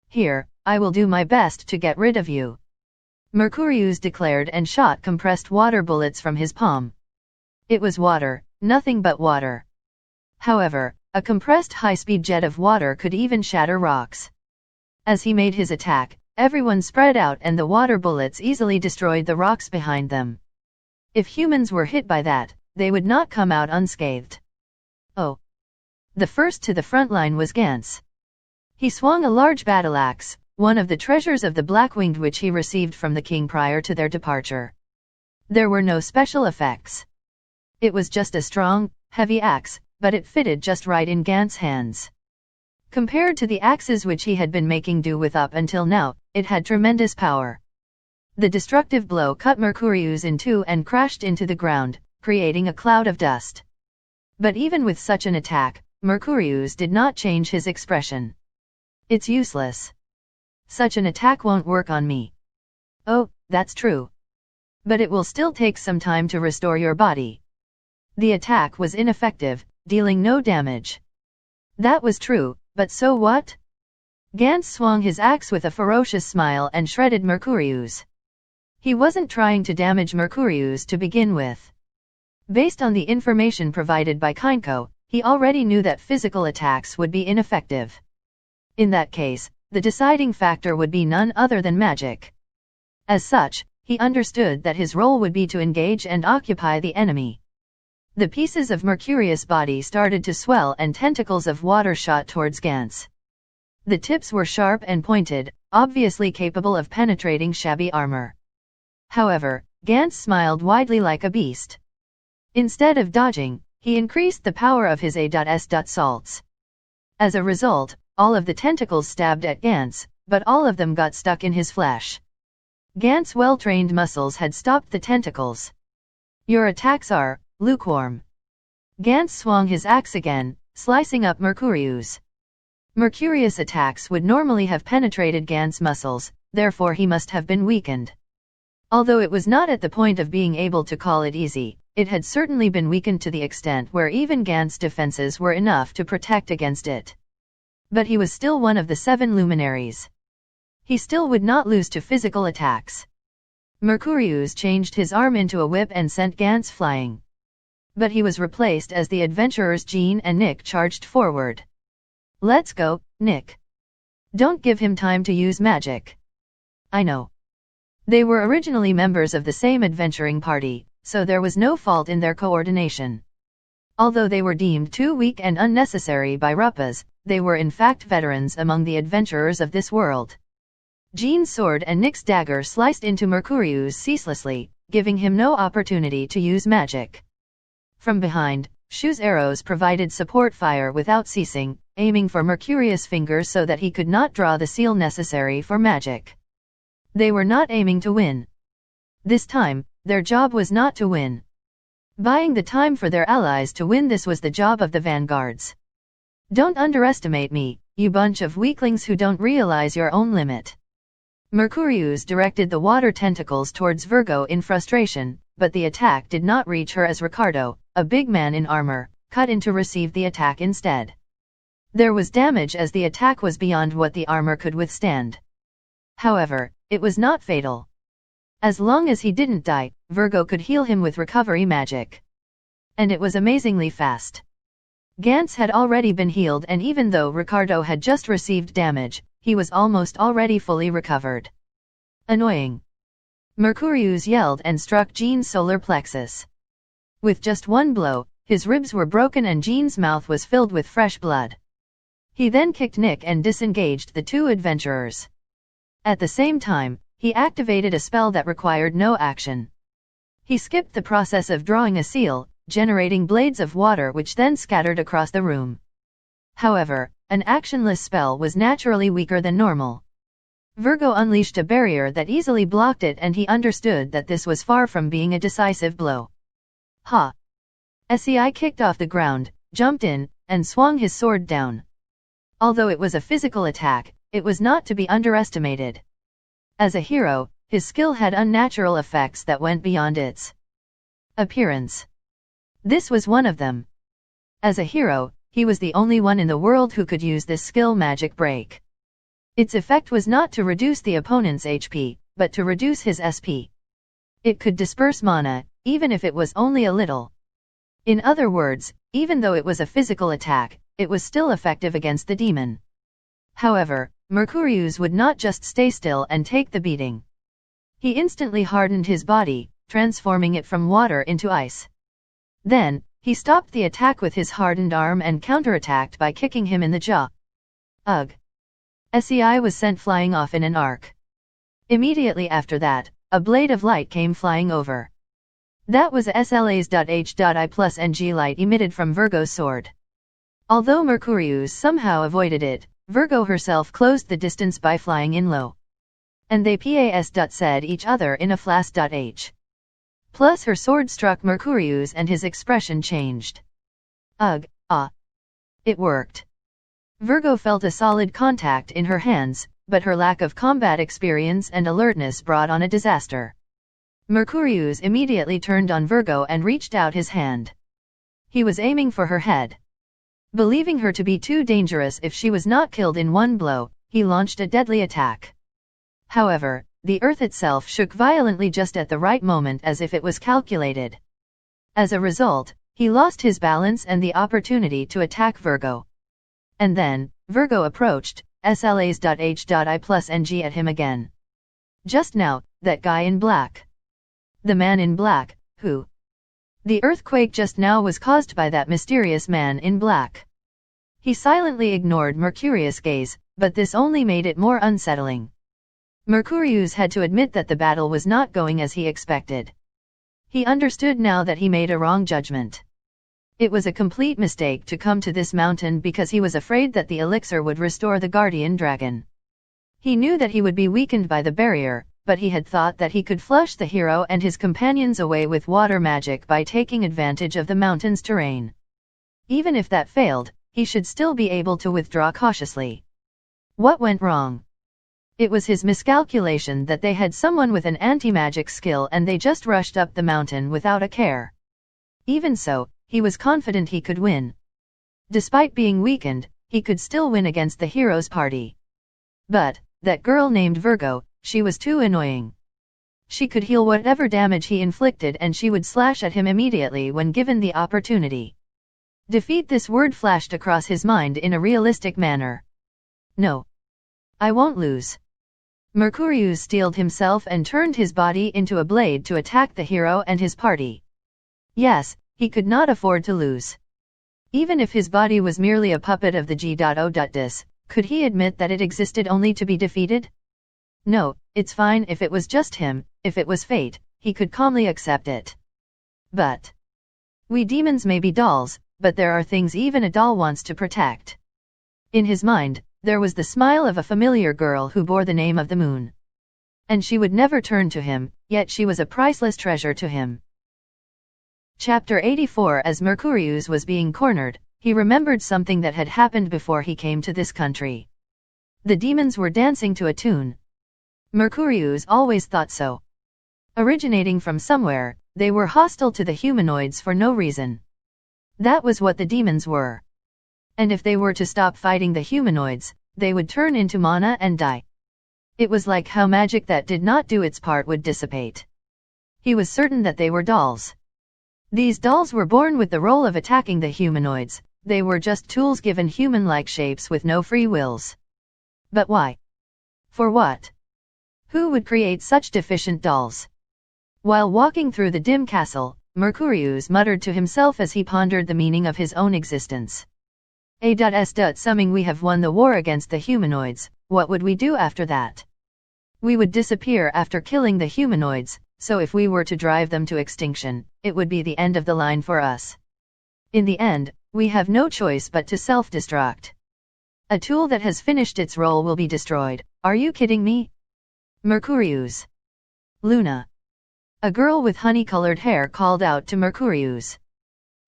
Speaker 1: Here, I will do my best to get rid of you. Mercurius declared and shot compressed water bullets from his palm. It was water, nothing but water. However, a compressed high-speed jet of water could even shatter rocks. As he made his attack, everyone spread out and the water bullets easily destroyed the rocks behind them. If humans were hit by that, they would not come out unscathed. Oh. The first to the front line was Gans. He swung a large battle axe, one of the treasures of the Blackwinged which he received from the king prior to their departure. There were no special effects. It was just a strong, heavy axe, but it fitted just right in Gans' hands. Compared to the axes which he had been making do with up until now, it had tremendous power. The destructive blow cut Mercurius in two and crashed into the ground, creating a cloud of dust. But even with such an attack, Mercurius did not change his expression. It's useless. Such an attack won't work on me. Oh, that's true. But it will still take some time to restore your body. The attack was ineffective, dealing no damage. That was true, but so what? Gans swung his axe with a ferocious smile and shredded Mercurius. He wasn't trying to damage Mercurius to begin with. Based on the information provided by Kinko, he already knew that physical attacks would be ineffective. In that case, the deciding factor would be none other than magic. As such, he understood that his role would be to engage and occupy the enemy. The pieces of Mercurius' body started to swell and tentacles of water shot towards Gantz. The tips were sharp and pointed, obviously capable of penetrating shabby armor. However, Gantz smiled widely like a beast. Instead of dodging, he increased the power of his A.S.salts. As a result, all of the tentacles stabbed at Gantz, but all of them got stuck in his flesh. Gantz's well-trained muscles had stopped the tentacles. Your attacks are lukewarm. Gantz swung his axe again, slicing up Mercurius. Mercurius' attacks would normally have penetrated Gantz's muscles, therefore he must have been weakened. Although it was not at the point of being able to call it easy, it had certainly been weakened to the extent where even Gantz's defenses were enough to protect against it. But he was still one of the 7 luminaries. He still would not lose to physical attacks. Mercurius changed his arm into a whip and sent Gantz flying. But he was replaced as the adventurers Jean and Nick charged forward. Let's go, Nick. Don't give him time to use magic. I know. They were originally members of the same adventuring party, so there was no fault in their coordination. Although they were deemed too weak and unnecessary by Ruppas, they were in fact veterans among the adventurers of this world. Jean's sword and Nick's dagger sliced into Mercurius ceaselessly, giving him no opportunity to use magic. From behind, Shu's arrows provided support fire without ceasing, aiming for Mercurius' fingers so that he could not draw the seal necessary for magic. They were not aiming to win. This time, their job was not to win. Buying the time for their allies to win, this was the job of the vanguards. Don't underestimate me, you bunch of weaklings who don't realize your own limit. Mercurius directed the water tentacles towards Virgo in frustration, but the attack did not reach her as Ricardo, a big man in armor, cut in to receive the attack instead. There was damage as the attack was beyond what the armor could withstand. However, it was not fatal. As long as he didn't die, Virgo could heal him with recovery magic. And it was amazingly fast. Gantz had already been healed, and even though Ricardo had just received damage, he was almost already fully recovered. Annoying. Mercurius yelled and struck Jean's solar plexus. With just one blow, his ribs were broken and Jean's mouth was filled with fresh blood. He then kicked Nick and disengaged the 2 adventurers. At the same time, he activated a spell that required no action. He skipped the process of drawing a seal, generating blades of water which then scattered across the room. However, an actionless spell was naturally weaker than normal. Virgo unleashed a barrier that easily blocked it, and he understood that this was far from being a decisive blow. Ha! Sei kicked off the ground, jumped in, and swung his sword down. Although it was a physical attack, it was not to be underestimated. As a hero, his skill had unnatural effects that went beyond its appearance. This was one of them. As a hero, he was the only one in the world who could use this skill magic break. Its effect was not to reduce the opponent's HP, but to reduce his SP. It could disperse mana, even if it was only a little. In other words, even though it was a physical attack, it was still effective against the demon. However, Mercurius would not just stay still and take the beating. He instantly hardened his body, transforming it from water into ice. Then, he stopped the attack with his hardened arm and counterattacked by kicking him in the jaw. Ugh! Sei was sent flying off in an arc. Immediately after that, a blade of light came flying over. That was SLA's.H.I plus NG light emitted from Virgo's sword. Although Mercurius somehow avoided it, Virgo herself closed the distance by flying in low. And they said each other in a flash.H. Plus her sword struck Mercurius and his expression changed. Ugh, ah. It worked. Virgo felt a solid contact in her hands, but her lack of combat experience and alertness brought on a disaster. Mercurius immediately turned on Virgo and reached out his hand. He was aiming for her head. Believing her to be too dangerous if she was not killed in one blow, he launched a deadly attack. However, the earth itself shook violently just at the right moment, as if it was calculated. As a result, he lost his balance and the opportunity to attack Virgo. And then, Virgo approached, SLA's.H.I plus NG at him again. Just now, that guy in black. The man in black, who? The earthquake just now was caused by that mysterious man in black. He silently ignored Mercurius' gaze, but this only made it more unsettling. Mercurius had to admit that the battle was not going as he expected. He understood now that he made a wrong judgment. It was a complete mistake to come to this mountain because he was afraid that the elixir would restore the guardian dragon. He knew that he would be weakened by the barrier, but he had thought that he could flush the hero and his companions away with water magic by taking advantage of the mountain's terrain. Even if that failed, he should still be able to withdraw cautiously. What went wrong? It was his miscalculation that they had someone with an anti-magic skill and they just rushed up the mountain without a care. Even so, he was confident he could win. Despite being weakened, he could still win against the hero's party. But, that girl named Virgo, she was too annoying. She could heal whatever damage he inflicted and she would slash at him immediately when given the opportunity. Defeat, this word flashed across his mind in a realistic manner. No. I won't lose. Mercurius steeled himself and turned his body into a blade to attack the hero and his party. Yes, he could not afford to lose. Even if his body was merely a puppet of the G.O.Dis, could he admit that it existed only to be defeated? No, it's fine if it was just him, if it was fate, he could calmly accept it. But we demons may be dolls, but there are things even a doll wants to protect. In his mind, there was the smile of a familiar girl who bore the name of the moon. And she would never turn to him, yet she was a priceless treasure to him. Chapter 84. As Mercurius was being cornered, he remembered something that had happened before he came to this country. The demons were dancing to a tune. Mercurius always thought so. Originating from somewhere, they were hostile to the humanoids for no reason. That was what the demons were. And if they were to stop fighting the humanoids, they would turn into mana and die. It was like how magic that did not do its part would dissipate. He was certain that they were dolls. These dolls were born with the role of attacking the humanoids, they were just tools given human-like shapes with no free wills. But why? For what? Who would create such deficient dolls? While walking through the dim castle, Mercurius muttered to himself as he pondered the meaning of his own existence. Assuming we have won the war against the humanoids, what would we do after that? We would disappear after killing the humanoids, so if we were to drive them to extinction, it would be the end of the line for us. In the end, we have no choice but to self-destruct. A tool that has finished its role will be destroyed. Are you kidding me? Mercurius. Luna. A girl with honey-colored hair called out to Mercurius.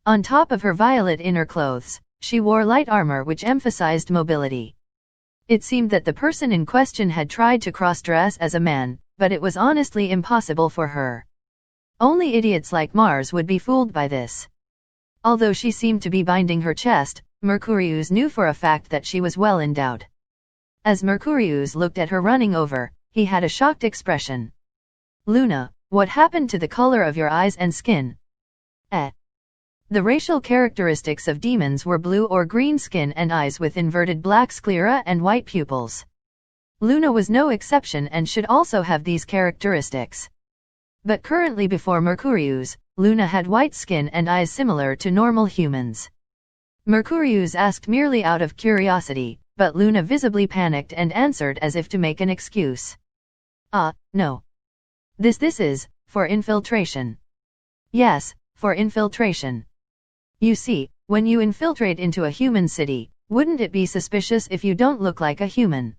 Speaker 1: On top of her violet inner clothes, she wore light armor which emphasized mobility. It seemed that the person in question had tried to cross-dress as a man, but it was honestly impossible for her. Only idiots like Mars would be fooled by this. Although she seemed to be binding her chest, Mercurius knew for a fact that she was well endowed. As Mercurius looked at her running over, he had a shocked expression. Luna, what happened to the color of your eyes and skin? The racial characteristics of demons were blue or green skin and eyes with inverted black sclera and white pupils. Luna was no exception and should also have these characteristics. But currently before Mercurius, Luna had white skin and eyes similar to normal humans. Mercurius asked merely out of curiosity, but Luna visibly panicked and answered as if to make an excuse. No. This is, for infiltration. Yes, for infiltration. You see, when you infiltrate into a human city, wouldn't it be suspicious if you don't look like a human?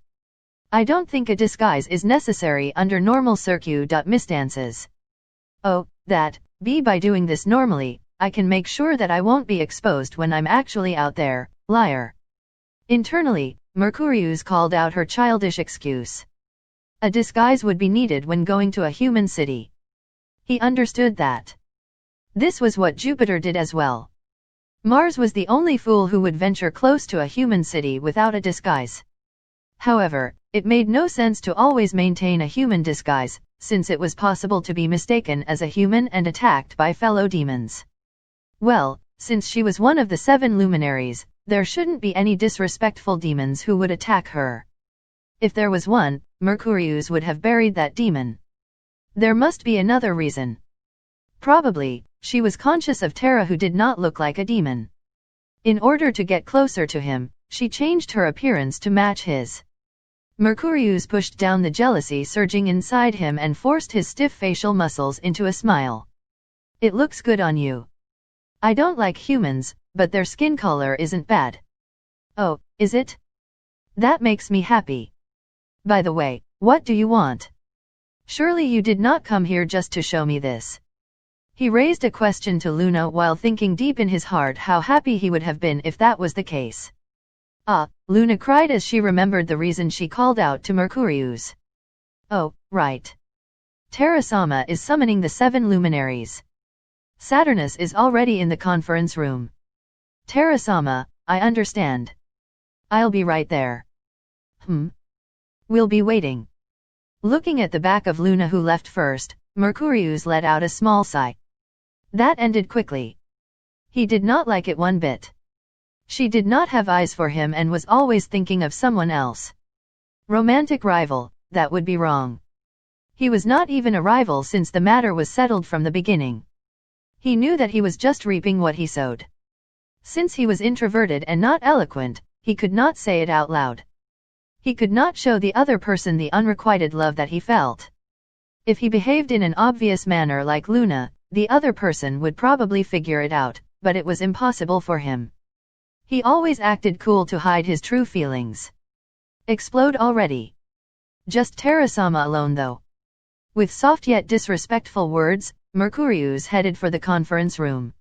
Speaker 1: I don't think a disguise is necessary under normal circumstances. Oh, by doing this normally, I can make sure that I won't be exposed when I'm actually out there, liar. Internally, Mercurius called out her childish excuse. A disguise would be needed when going to a human city. He understood that. This was what Jupiter did as well. Mars was the only fool who would venture close to a human city without a disguise. However, it made no sense to always maintain a human disguise, since it was possible to be mistaken as a human and attacked by fellow demons. Well, since she was one of the 7 luminaries, there shouldn't be any disrespectful demons who would attack her. If there was one, Mercurius would have buried that demon. There must be another reason. Probably, she was conscious of Terra, who did not look like a demon. In order to get closer to him, she changed her appearance to match his. Mercurius pushed down the jealousy surging inside him and forced his stiff facial muscles into a smile. It looks good on you. I don't like humans, but their skin color isn't bad. Oh, is it? That makes me happy. By the way, what do you want? Surely you did not come here just to show me this. He raised a question to Luna while thinking deep in his heart how happy he would have been if that was the case. Ah, Luna cried as she remembered the reason she called out to Mercurius. Oh, right. Terra-sama is summoning the 7 luminaries. Saturnus is already in the conference room. Terra-sama, I understand. I'll be right there. We'll be waiting. Looking at the back of Luna, who left first, Mercurius let out a small sigh. That ended quickly. He did not like it one bit. She did not have eyes for him and was always thinking of someone else. Romantic rival, that would be wrong. He was not even a rival since the matter was settled from the beginning. He knew that he was just reaping what he sowed. Since he was introverted and not eloquent, he could not say it out loud. He could not show the other person the unrequited love that he felt. If he behaved in an obvious manner like Luna, the other person would probably figure it out, but it was impossible for him. He always acted cool to hide his true feelings. Explode already. Just Terra-sama alone though. With soft yet disrespectful words, Mercurius headed for the conference room.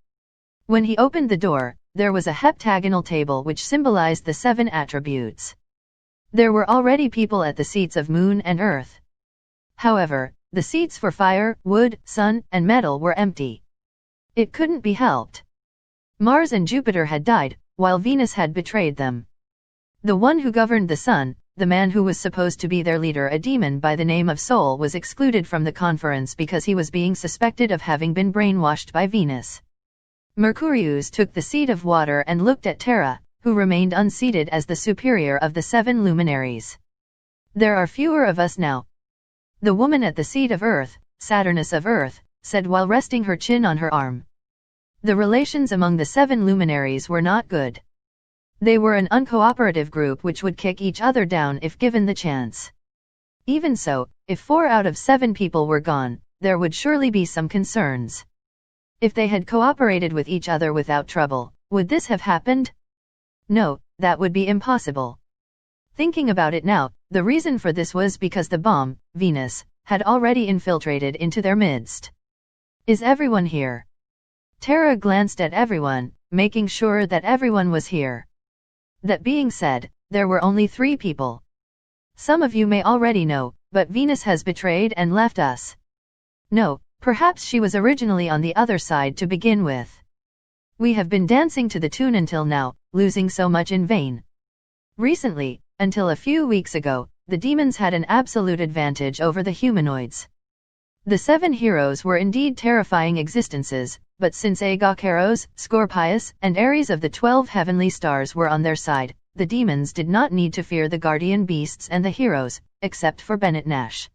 Speaker 1: When he opened the door, there was a heptagonal table which symbolized the 7 attributes. There were already people at the seats of Moon and Earth. However, the seats for fire, wood, sun, and metal were empty. It couldn't be helped. Mars and Jupiter had died, while Venus had betrayed them. The one who governed the sun, the man who was supposed to be their leader, a demon by the name of Sol, was excluded from the conference because he was being suspected of having been brainwashed by Venus. Mercurius took the seat of water and looked at Terra, who remained unseated as the superior of the 7 luminaries. There are fewer of us now. The woman at the seat of Earth, Saturnus of Earth, said while resting her chin on her arm. The relations among the 7 luminaries were not good. They were an uncooperative group which would kick each other down if given the chance. Even so, if 4 out of 7 people were gone, there would surely be some concerns. If they had cooperated with each other without trouble, would this have happened? No, that would be impossible. Thinking about it now, the reason for this was because the bomb, Venus, had already infiltrated into their midst. Is everyone here? Terra glanced at everyone, making sure that everyone was here. That being said, there were only 3 people. Some of you may already know, but Venus has betrayed and left us. No, perhaps she was originally on the other side to begin with. We have been dancing to the tune until now, losing so much in vain. Recently, until a few weeks ago, the demons had an absolute advantage over the humanoids. The 7 heroes were indeed terrifying existences, but since Agacaros, Scorpius, and Ares of the 12 heavenly stars were on their side, the demons did not need to fear the guardian beasts and the heroes, except for Bennett Nash.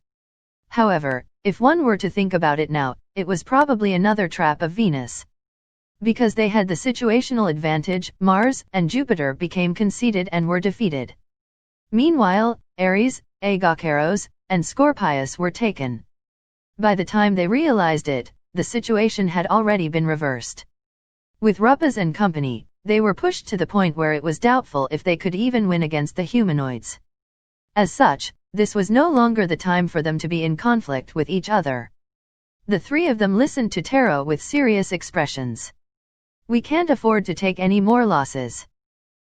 Speaker 1: However, if one were to think about it now, it was probably another trap of Venus. Because they had the situational advantage, Mars and Jupiter became conceited and were defeated. Meanwhile, Ares, Agacaros, and Scorpius were taken. By the time they realized it, the situation had already been reversed. With Ruppes and company, they were pushed to the point where it was doubtful if they could even win against the humanoids. As such, this was no longer the time for them to be in conflict with each other. The 3 of them listened to Terra with serious expressions. We can't afford to take any more losses.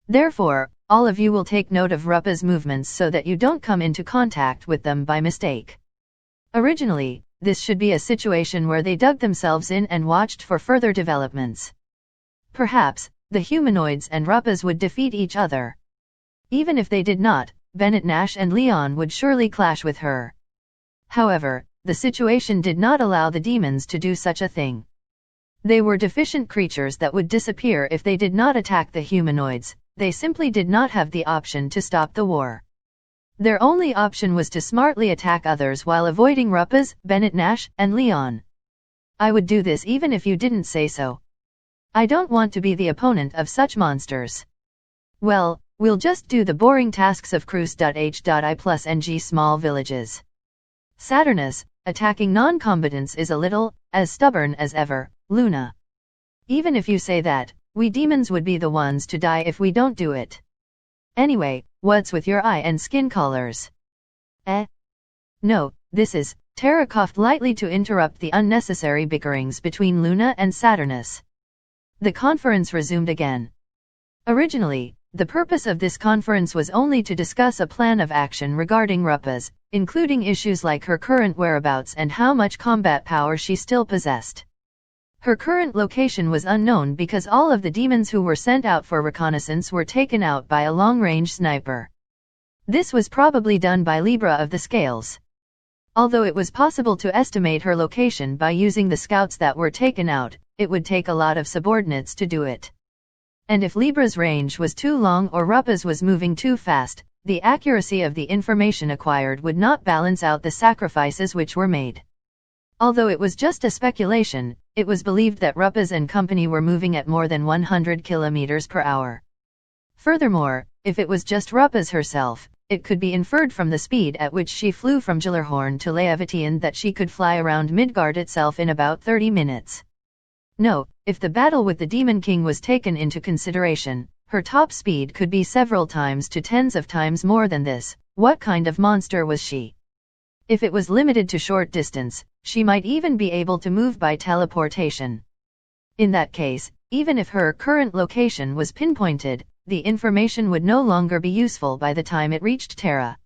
Speaker 1: Therefore, all of you will take note of Ruppes' movements so that you don't come into contact with them by mistake. Originally, this should be a situation where they dug themselves in and watched for further developments. Perhaps, the humanoids and Ruppes would defeat each other. Even if they did not, Bennett Nash and Leon would surely clash with her. However, the situation did not allow the demons to do such a thing. They were deficient creatures that would disappear if they did not attack the humanoids. They simply did not have the option to stop the war. Their only option was to smartly attack others while avoiding Ruppes, Bennett Nash, and Leon. I would do this even if you didn't say so. I don't want to be the opponent of such monsters. Well, we'll just do the boring tasks of Cruise.H.I plus NG small villages. Saturnus, attacking non-combatants is a little, as stubborn as ever, Luna. Even if you say that, we demons would be the ones to die if we don't do it. Anyway, what's with your eye and skin colors? No, this is, Terra coughed lightly to interrupt the unnecessary bickerings between Luna and Saturnus. The conference resumed again. Originally, the purpose of this conference was only to discuss a plan of action regarding Ruppes, including issues like her current whereabouts and how much combat power she still possessed. Her current location was unknown because all of the demons who were sent out for reconnaissance were taken out by a long-range sniper. This was probably done by Libra of the Scales. Although it was possible to estimate her location by using the scouts that were taken out, it would take a lot of subordinates to do it. And if Libra's range was too long or Ruppes was moving too fast, the accuracy of the information acquired would not balance out the sacrifices which were made. Although it was just a speculation, it was believed that Ruppes and company were moving at more than 100 kilometers per hour. Furthermore, if it was just Ruppes herself, it could be inferred from the speed at which she flew from Gillerhorn to Leavition that she could fly around Midgard itself in about 30 minutes. No, if the battle with the Demon King was taken into consideration, her top speed could be several times to tens of times more than this. What kind of monster was she? If it was limited to short distance, she might even be able to move by teleportation. In that case, even if her current location was pinpointed, the information would no longer be useful by the time it reached Terra.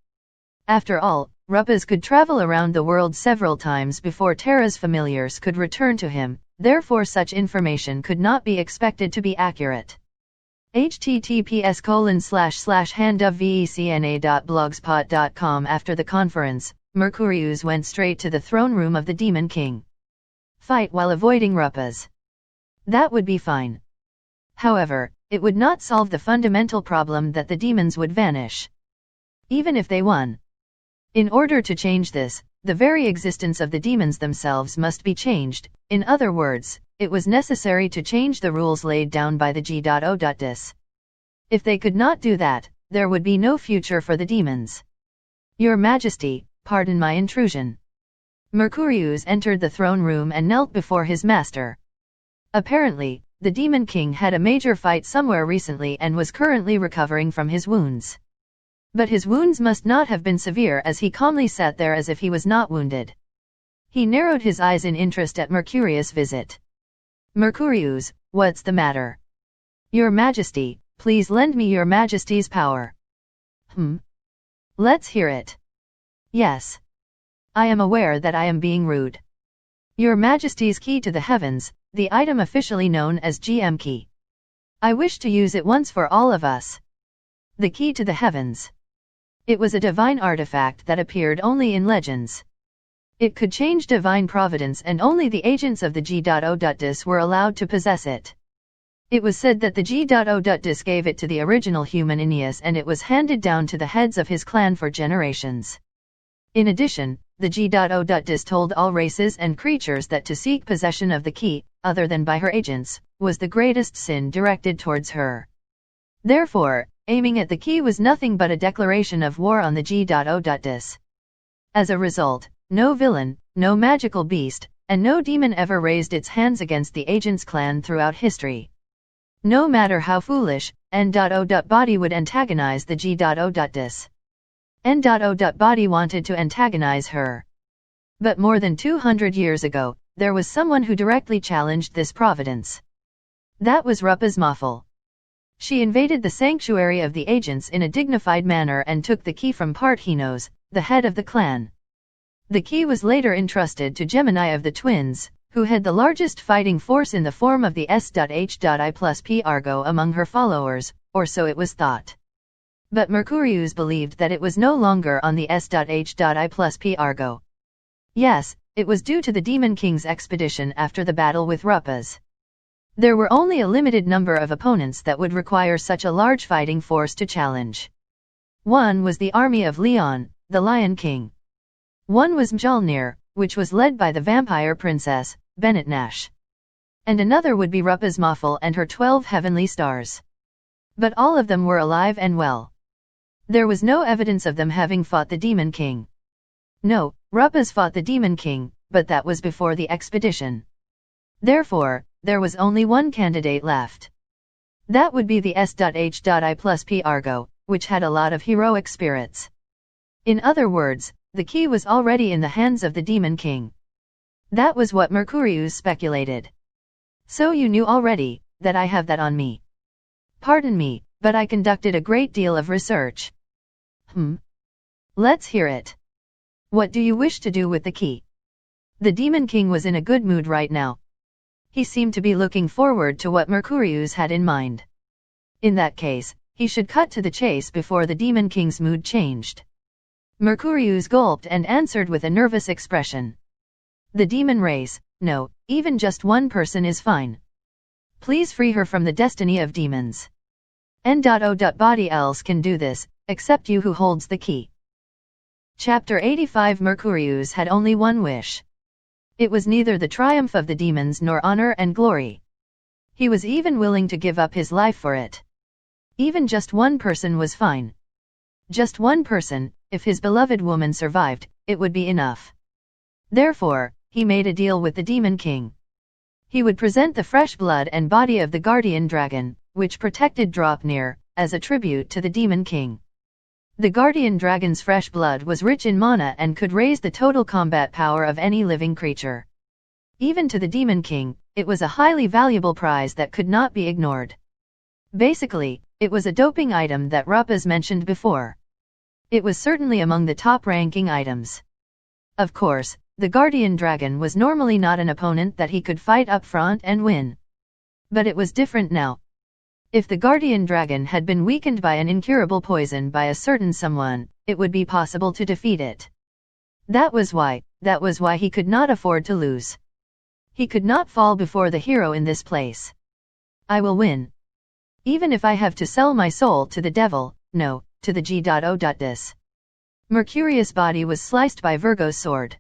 Speaker 1: After all, Ruppes could travel around the world several times before Terra's familiars could return to him, therefore such information could not be expected to be accurate. https://handofvecna.blogspot.com After the conference, Mercurius went straight to the throne room of the Demon King. Fight while avoiding Ruppes. That would be fine. However, it would not solve the fundamental problem that the demons would vanish. Even if they won. In order to change this, the very existence of the demons themselves must be changed. In other words, it was necessary to change the rules laid down by the G.O.Dis. If they could not do that, there would be no future for the demons. Your Majesty, pardon my intrusion. Mercurius entered the throne room and knelt before his master. Apparently, the Demon King had a major fight somewhere recently and was currently recovering from his wounds. But his wounds must not have been severe as he calmly sat there as if he was not wounded. He narrowed his eyes in interest at Mercurius' visit. Mercurius, what's the matter? Your Majesty, please lend me your Majesty's power. Let's hear it. Yes. I am aware that I am being rude. Your Majesty's key to the heavens, the item officially known as GM key. I wish to use it once for all of us. The key to the heavens. It was a divine artifact that appeared only in legends. It could change divine providence and only the agents of the G.O.Dis were allowed to possess it. It was said that the G.O.Dis gave it to the original human Aeneas and it was handed down to the heads of his clan for generations. In addition, the G.O.Dis told all races and creatures that to seek possession of the key, other than by her agents, was the greatest sin directed towards her. Therefore, aiming at the key was nothing but a declaration of war on the G.O.Dis. As a result, no villain, no magical beast, and no demon ever raised its hands against the agent's clan throughout history. No matter how foolish, N.O.Body would antagonize the G.O.Dis. N.O.Body wanted to antagonize her. But more than 200 years ago, there was someone who directly challenged this providence. That was Ruppes Moffel. She invaded the sanctuary of the agents in a dignified manner and took the key from Parthinos, the head of the clan. The key was later entrusted to Gemini of the twins, who had the largest fighting force in the form of the S.H.I plus P Argo among her followers, or so it was thought. But Mercurius believed that it was no longer on the S.H.I plus P Argo. Yes, it was due to the Demon King's expedition after the battle with Ruppes. There were only a limited number of opponents that would require such a large fighting force to challenge. One was the army of Leon, the Lion King. One was Mjolnir, which was led by the vampire princess, Bennett Nash. And another would be Rupa's Maffel and her 12 heavenly stars. But all of them were alive and well. There was no evidence of them having fought the Demon King. No, Rupa's fought the Demon King, but that was before the expedition. Therefore, there was only one candidate left. That would be the S.H.I+P Argo, which had a lot of heroic spirits. In other words, the key was already in the hands of the Demon King. That was what Mercurius speculated. So you knew already, that I have that on me. Pardon me, but I conducted a great deal of research. Let's hear it. What do you wish to do with the key? The Demon King was in a good mood right now. He seemed to be looking forward to what Mercurius had in mind. In that case, he should cut to the chase before the Demon King's mood changed. Mercurius gulped and answered with a nervous expression. The demon race, no, even just one person is fine. Please free her from the destiny of demons. N.O.Body else can do this, except you who holds the key. Chapter 85 Mercurius had only one wish. It was neither the triumph of the demons nor honor and glory. He was even willing to give up his life for it. Even just one person was fine. Just one person, if his beloved woman survived, it would be enough. Therefore, he made a deal with the Demon King. He would present the fresh blood and body of the guardian dragon, which protected Draupnir, as a tribute to the Demon King. The guardian dragon's fresh blood was rich in mana and could raise the total combat power of any living creature. Even to the Demon King, it was a highly valuable prize that could not be ignored. Basically, it was a doping item that Rupas mentioned before. It was certainly among the top-ranking items. Of course, the guardian dragon was normally not an opponent that he could fight up front and win. But it was different now. If the guardian dragon had been weakened by an incurable poison by a certain someone, it would be possible to defeat it. That was why he could not afford to lose. He could not fall before the hero in this place. I will win. Even if I have to sell my soul to the devil, no, to the G.O.Dis. Mercurius' body was sliced by Virgo's sword.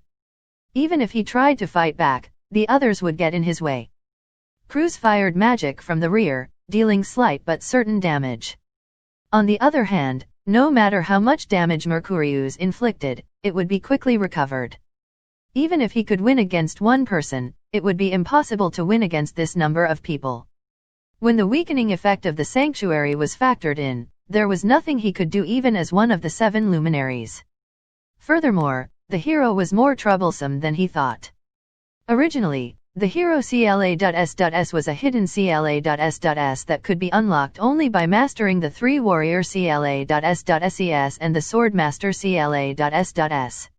Speaker 1: Even if he tried to fight back, the others would get in his way. Cruz fired magic from the rear, dealing slight but certain damage. On the other hand, no matter how much damage Mercurius inflicted, it would be quickly recovered. Even if he could win against one person, it would be impossible to win against this number of people. When the weakening effect of the sanctuary was factored in, there was nothing he could do even as one of the 7 luminaries. Furthermore, the hero was more troublesome than he thought. Originally, the hero CLA.S.S was a hidden CLA.S.S that could be unlocked only by mastering the 3 warrior CLA.S.SES and the sword master CLA.S.S.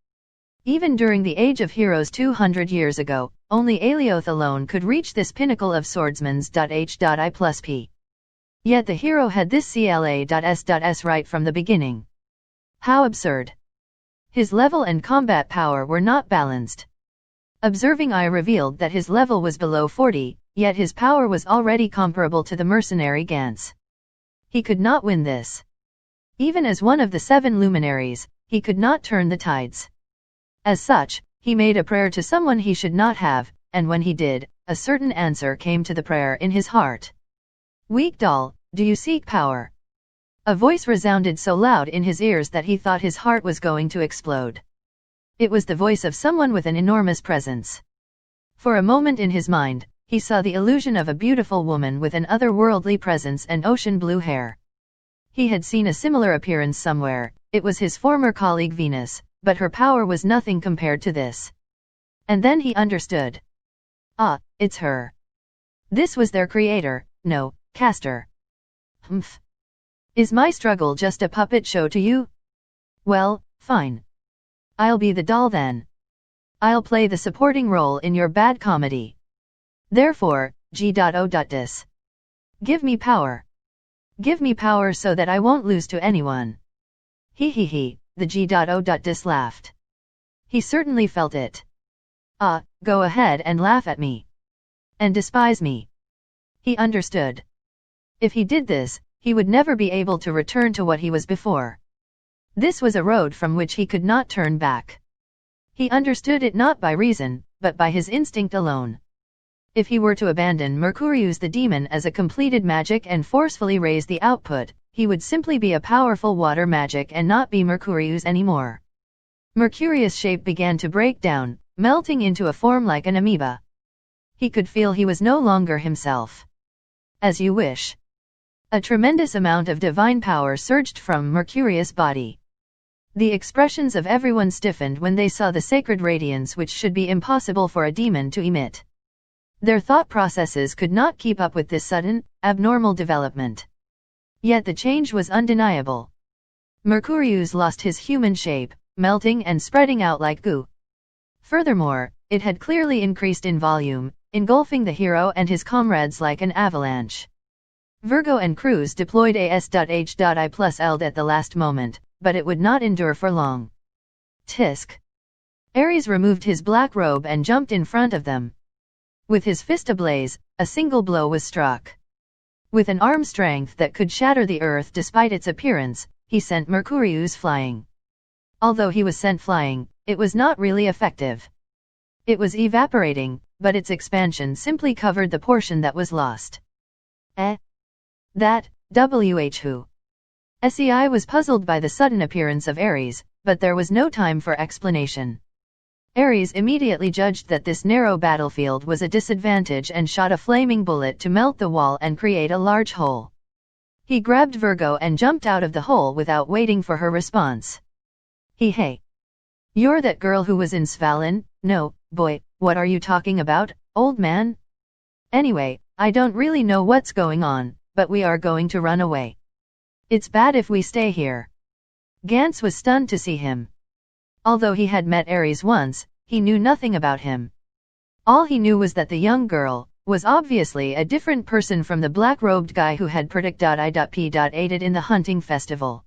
Speaker 1: Even during the Age of Heroes 200 years ago, only Aelioth alone could reach this pinnacle of swordsman's H.I+P. Yet the hero had this CLA.S.S right from the beginning. How absurd! His level and combat power were not balanced. Observing eye revealed that his level was below 40, yet his power was already comparable to the mercenary Gantz. He could not win this. Even as one of the 7 luminaries, he could not turn the tides. As such, he made a prayer to someone he should not have, and when he did, a certain answer came to the prayer in his heart. Weak doll, do you seek power? A voice resounded so loud in his ears that he thought his heart was going to explode. It was the voice of someone with an enormous presence. For a moment in his mind, he saw the illusion of a beautiful woman with an otherworldly presence and ocean blue hair. He had seen a similar appearance somewhere. It was his former colleague Venus, but her power was nothing compared to this. And then he understood. Ah, it's her. This was their creator, no, caster. Humph. Is my struggle just a puppet show to you? Well, fine. I'll be the doll then. I'll play the supporting role in your bad comedy. Therefore, G.O.Dis. Give me power. Give me power so that I won't lose to anyone. He, the G.O.Dis laughed. He certainly felt it. Ah, go ahead and laugh at me. And despise me. He understood. If he did this, he would never be able to return to what he was before. This was a road from which he could not turn back. He understood it not by reason, but by his instinct alone. If he were to abandon Mercurius the demon as a completed magic and forcefully raise the output, he would simply be a powerful water magic and not be Mercurius anymore. Mercurius' shape began to break down, melting into a form like an amoeba. He could feel he was no longer himself. As you wish. A tremendous amount of divine power surged from Mercurius' body. The expressions of everyone stiffened when they saw the sacred radiance which should be impossible for a demon to emit. Their thought processes could not keep up with this sudden, abnormal development. Yet the change was undeniable. Mercurius lost his human shape, melting and spreading out like goo. Furthermore, it had clearly increased in volume, engulfing the hero and his comrades like an avalanche. Virgo and Cruz deployed AS.H.I plus Eld at the last moment, but it would not endure for long. Tisk. Ares removed his black robe and jumped in front of them. With his fist ablaze, a single blow was struck. With an arm strength that could shatter the earth despite its appearance, he sent Mercurius flying. Although he was sent flying, it was not really effective. It was evaporating, but its expansion simply covered the portion that was lost. That, who? SEI was puzzled by the sudden appearance of Ares, but there was no time for explanation. Ares immediately judged that this narrow battlefield was a disadvantage and shot a flaming bullet to melt the wall and create a large hole. He grabbed Virgo and jumped out of the hole without waiting for her response. Hey. You're that girl who was in Svalin? No, boy, what are you talking about, old man? Anyway, I don't really know what's going on, but we are going to run away. It's bad if we stay here. Gantz was stunned to see him. Although he had met Ares once, he knew nothing about him. All he knew was that the young girl was obviously a different person from the black-robed guy who had aided in the hunting festival.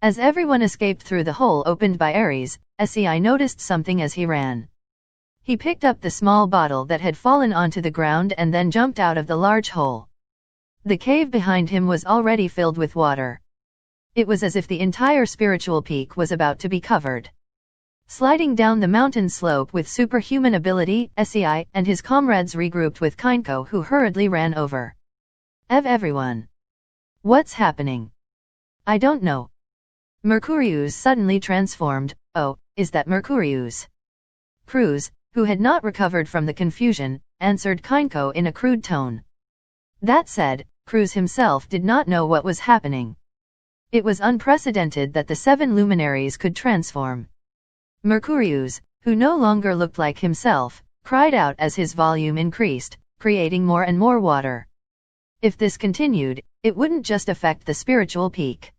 Speaker 1: As everyone escaped through the hole opened by Ares, SEI noticed something as he ran. He picked up the small bottle that had fallen onto the ground and then jumped out of the large hole. The cave behind him was already filled with water. It was as if the entire spiritual peak was about to be covered. Sliding down the mountain slope with superhuman ability, SEI and his comrades regrouped with Kainko, who hurriedly ran over. Everyone. What's happening? I don't know. Mercurius suddenly transformed. Oh, is that Mercurius? Cruz, who had not recovered from the confusion, answered Kainko in a crude tone. That said, Cruz himself did not know what was happening. It was unprecedented that the 7 luminaries could transform. Mercurius, who no longer looked like himself, cried out as his volume increased, creating more and more water. If this continued, it wouldn't just affect the spiritual peak.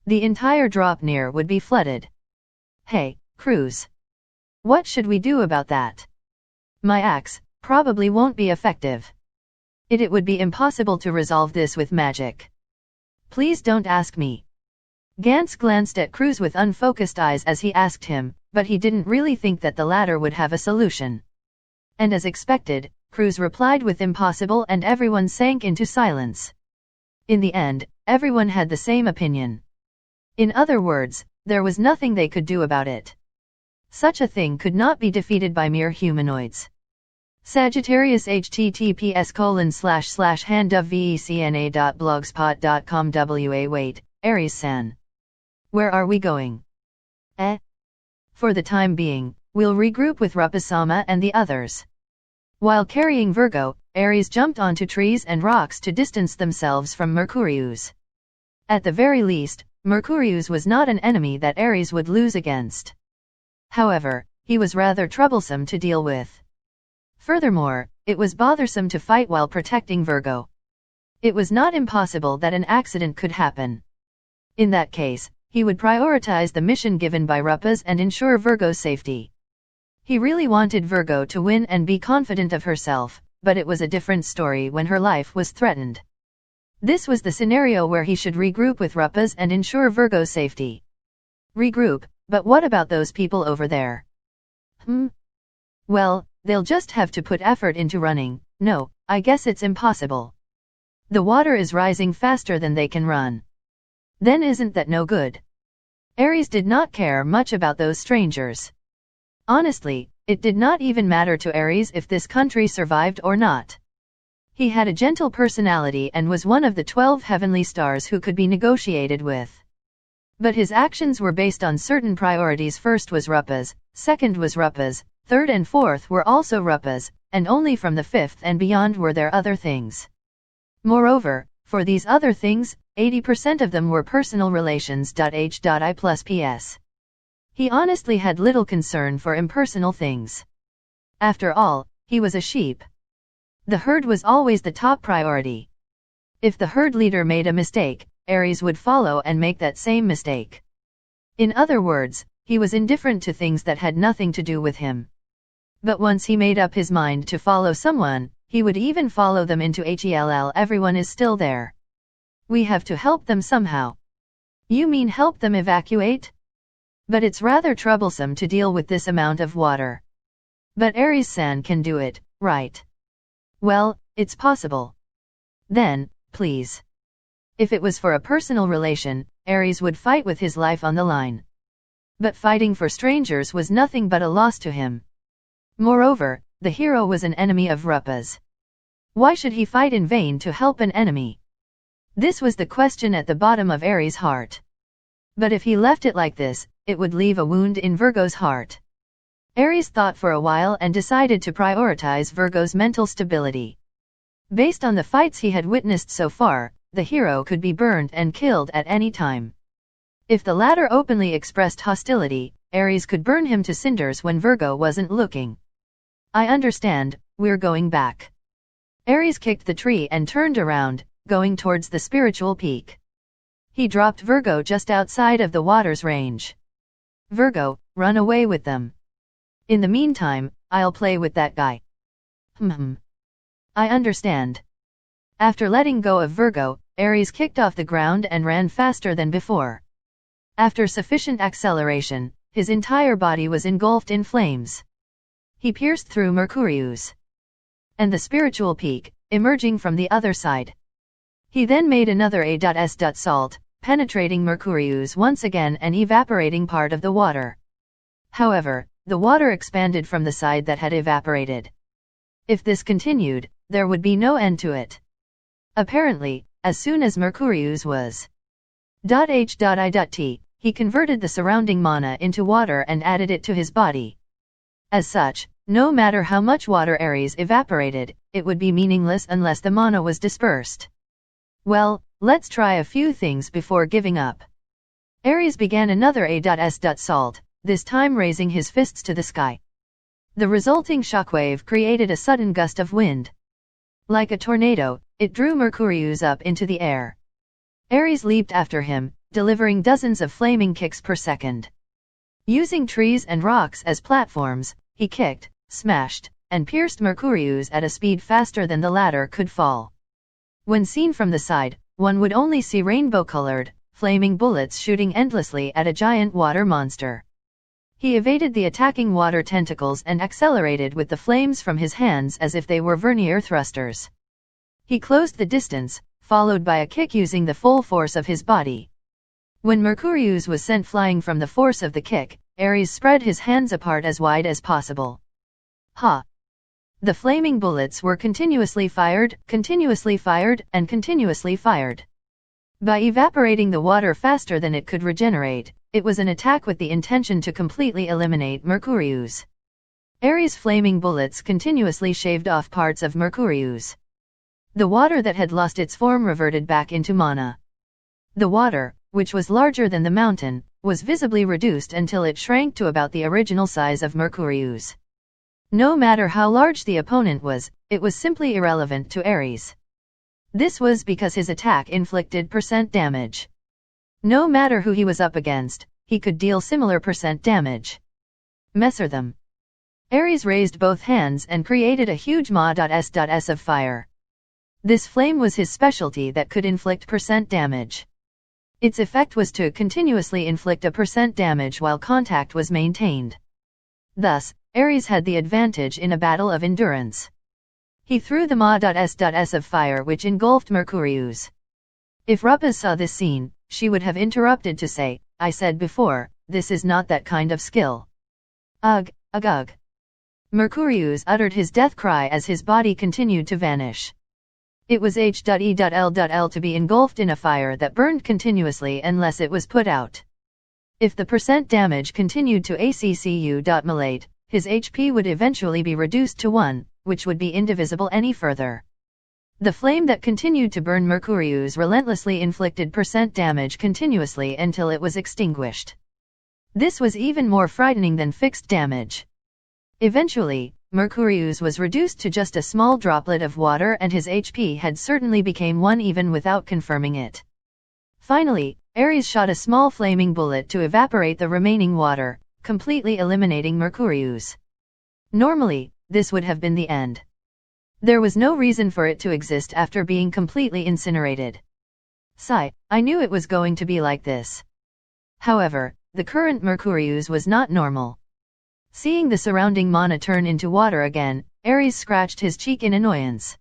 Speaker 1: The entire Draupnir would be flooded. Hey, Cruz. What should we do about that? My axe probably won't be effective. It would be impossible to resolve this with magic. Please don't ask me. Gantz glanced at Cruz with unfocused eyes as he asked him, but he didn't really think that the latter would have a solution. And as expected, Cruz replied with impossible and everyone sank into silence. In the end, everyone had the same opinion. In other words, there was nothing they could do about it. Such a thing could not be defeated by mere humanoids. Sagittarius https://handofvecna.blogspot.com WA Wait, Ares-san. Where are we going? For the time being, we'll regroup with Rapasama and the others. While carrying Virgo, Ares jumped onto trees and rocks to distance themselves from Mercurius. At the very least, Mercurius was not an enemy that Ares would lose against. However, he was rather troublesome to deal with. Furthermore, it was bothersome to fight while protecting Virgo. It was not impossible that an accident could happen. In that case, he would prioritize the mission given by Rupas and ensure Virgo's safety. He really wanted Virgo to win and be confident of herself, but it was a different story when her life was threatened. This was the scenario where he should regroup with Rupas and ensure Virgo's safety. Regroup, but what about those people over there? Well, they'll just have to put effort into running. No, I guess it's impossible. The water is rising faster than they can run. Then isn't that no good? Ares did not care much about those strangers. Honestly, it did not even matter to Ares if this country survived or not. He had a gentle personality and was one of the 12 heavenly stars who could be negotiated with. But his actions were based on certain priorities. First was Rupas, second was Rupas, third and fourth were also Rupas, and only from the fifth and beyond were there other things. Moreover, for these other things, 80% of them were personal relations. H.I plus PS. He honestly had little concern for impersonal things. After all, he was a sheep. The herd was always the top priority. If the herd leader made a mistake, Ares would follow and make that same mistake. In other words, he was indifferent to things that had nothing to do with him. But once he made up his mind to follow someone, he would even follow them into Hell. Everyone is still there. We have to help them somehow. You mean help them evacuate? But it's rather troublesome to deal with this amount of water. But Ares-san can do it, right? Well, it's possible. Then, please. If it was for a personal relation, Ares would fight with his life on the line. But fighting for strangers was nothing but a loss to him. Moreover, the hero was an enemy of Rupas. Why should he fight in vain to help an enemy? This was the question at the bottom of Ares' heart. But if he left it like this, it would leave a wound in Virgo's heart. Ares thought for a while and decided to prioritize Virgo's mental stability. Based on the fights he had witnessed so far, the hero could be burned and killed at any time. If the latter openly expressed hostility, Ares could burn him to cinders when Virgo wasn't looking. I understand, we're going back. Ares kicked the tree and turned around, going towards the spiritual peak. He dropped Virgo just outside of the water's range. Virgo, run away with them. In the meantime, I'll play with that guy. I understand. After letting go of Virgo, Ares kicked off the ground and ran faster than before. After sufficient acceleration, his entire body was engulfed in flames. He pierced through Mercurius and the spiritual peak, emerging from the other side. He then made another A.S. Salt, penetrating Mercurius once again and evaporating part of the water. However, the water expanded from the side that had evaporated. If this continued, there would be no end to it. Apparently, as soon as Mercurius was H.I.T., he converted the surrounding mana into water and added it to his body. As such, no matter how much water Ares evaporated, it would be meaningless unless the mana was dispersed. Well, let's try a few things before giving up. Ares began another A.S. Salt, this time raising his fists to the sky. The resulting shockwave created a sudden gust of wind. Like a tornado, it drew Mercurius up into the air. Ares leaped after him, delivering dozens of flaming kicks per second. Using trees and rocks as platforms, he kicked, smashed, and pierced Mercurius at a speed faster than the latter could fall. When seen from the side, one would only see rainbow-colored, flaming bullets shooting endlessly at a giant water monster. He evaded the attacking water tentacles and accelerated with the flames from his hands as if they were vernier thrusters. He closed the distance, followed by a kick using the full force of his body. When Mercurius was sent flying from the force of the kick, Ares spread his hands apart as wide as possible. Ha! The flaming bullets were continuously fired, and continuously fired. By evaporating the water faster than it could regenerate, it was an attack with the intention to completely eliminate Mercurius. Ares' flaming bullets continuously shaved off parts of Mercurius. The water that had lost its form reverted back into mana. The water, which was larger than the mountain, was visibly reduced until it shrank to about the original size of Mercurius. No matter how large the opponent was, it was simply irrelevant to Ares. This was because his attack inflicted % damage. No matter who he was up against, he could deal similar % damage. Messer them. Ares raised both hands and created a huge Ma.S of fire. This flame was his specialty that could inflict % damage. Its effect was to continuously inflict a % damage while contact was maintained. Thus, Ares had the advantage in a battle of endurance. He threw the Ma.S of fire which engulfed Mercurius. If Rupas saw this scene, she would have interrupted to say, I said before, this is not that kind of skill. Ugh, ugh, ugh. Mercurius uttered his death cry as his body continued to vanish. It was H.E.L.L to be engulfed in a fire that burned continuously unless it was put out. If the percent damage continued to ACCU.malate, his HP would eventually be reduced to 1, which would be indivisible any further. The flame that continued to burn Mercurius relentlessly inflicted percent damage continuously until it was extinguished. This was even more frightening than fixed damage. Eventually, Mercurius was reduced to just a small droplet of water and his HP had certainly became 1 even without confirming it. Finally, Ares shot a small flaming bullet to evaporate the remaining water, completely eliminating Mercurius. Normally, this would have been the end. There was no reason for it to exist after being completely incinerated. Sigh, I knew it was going to be like this. However, the current Mercurius was not normal. Seeing the surrounding mana turn into water again, Ares scratched his cheek in annoyance.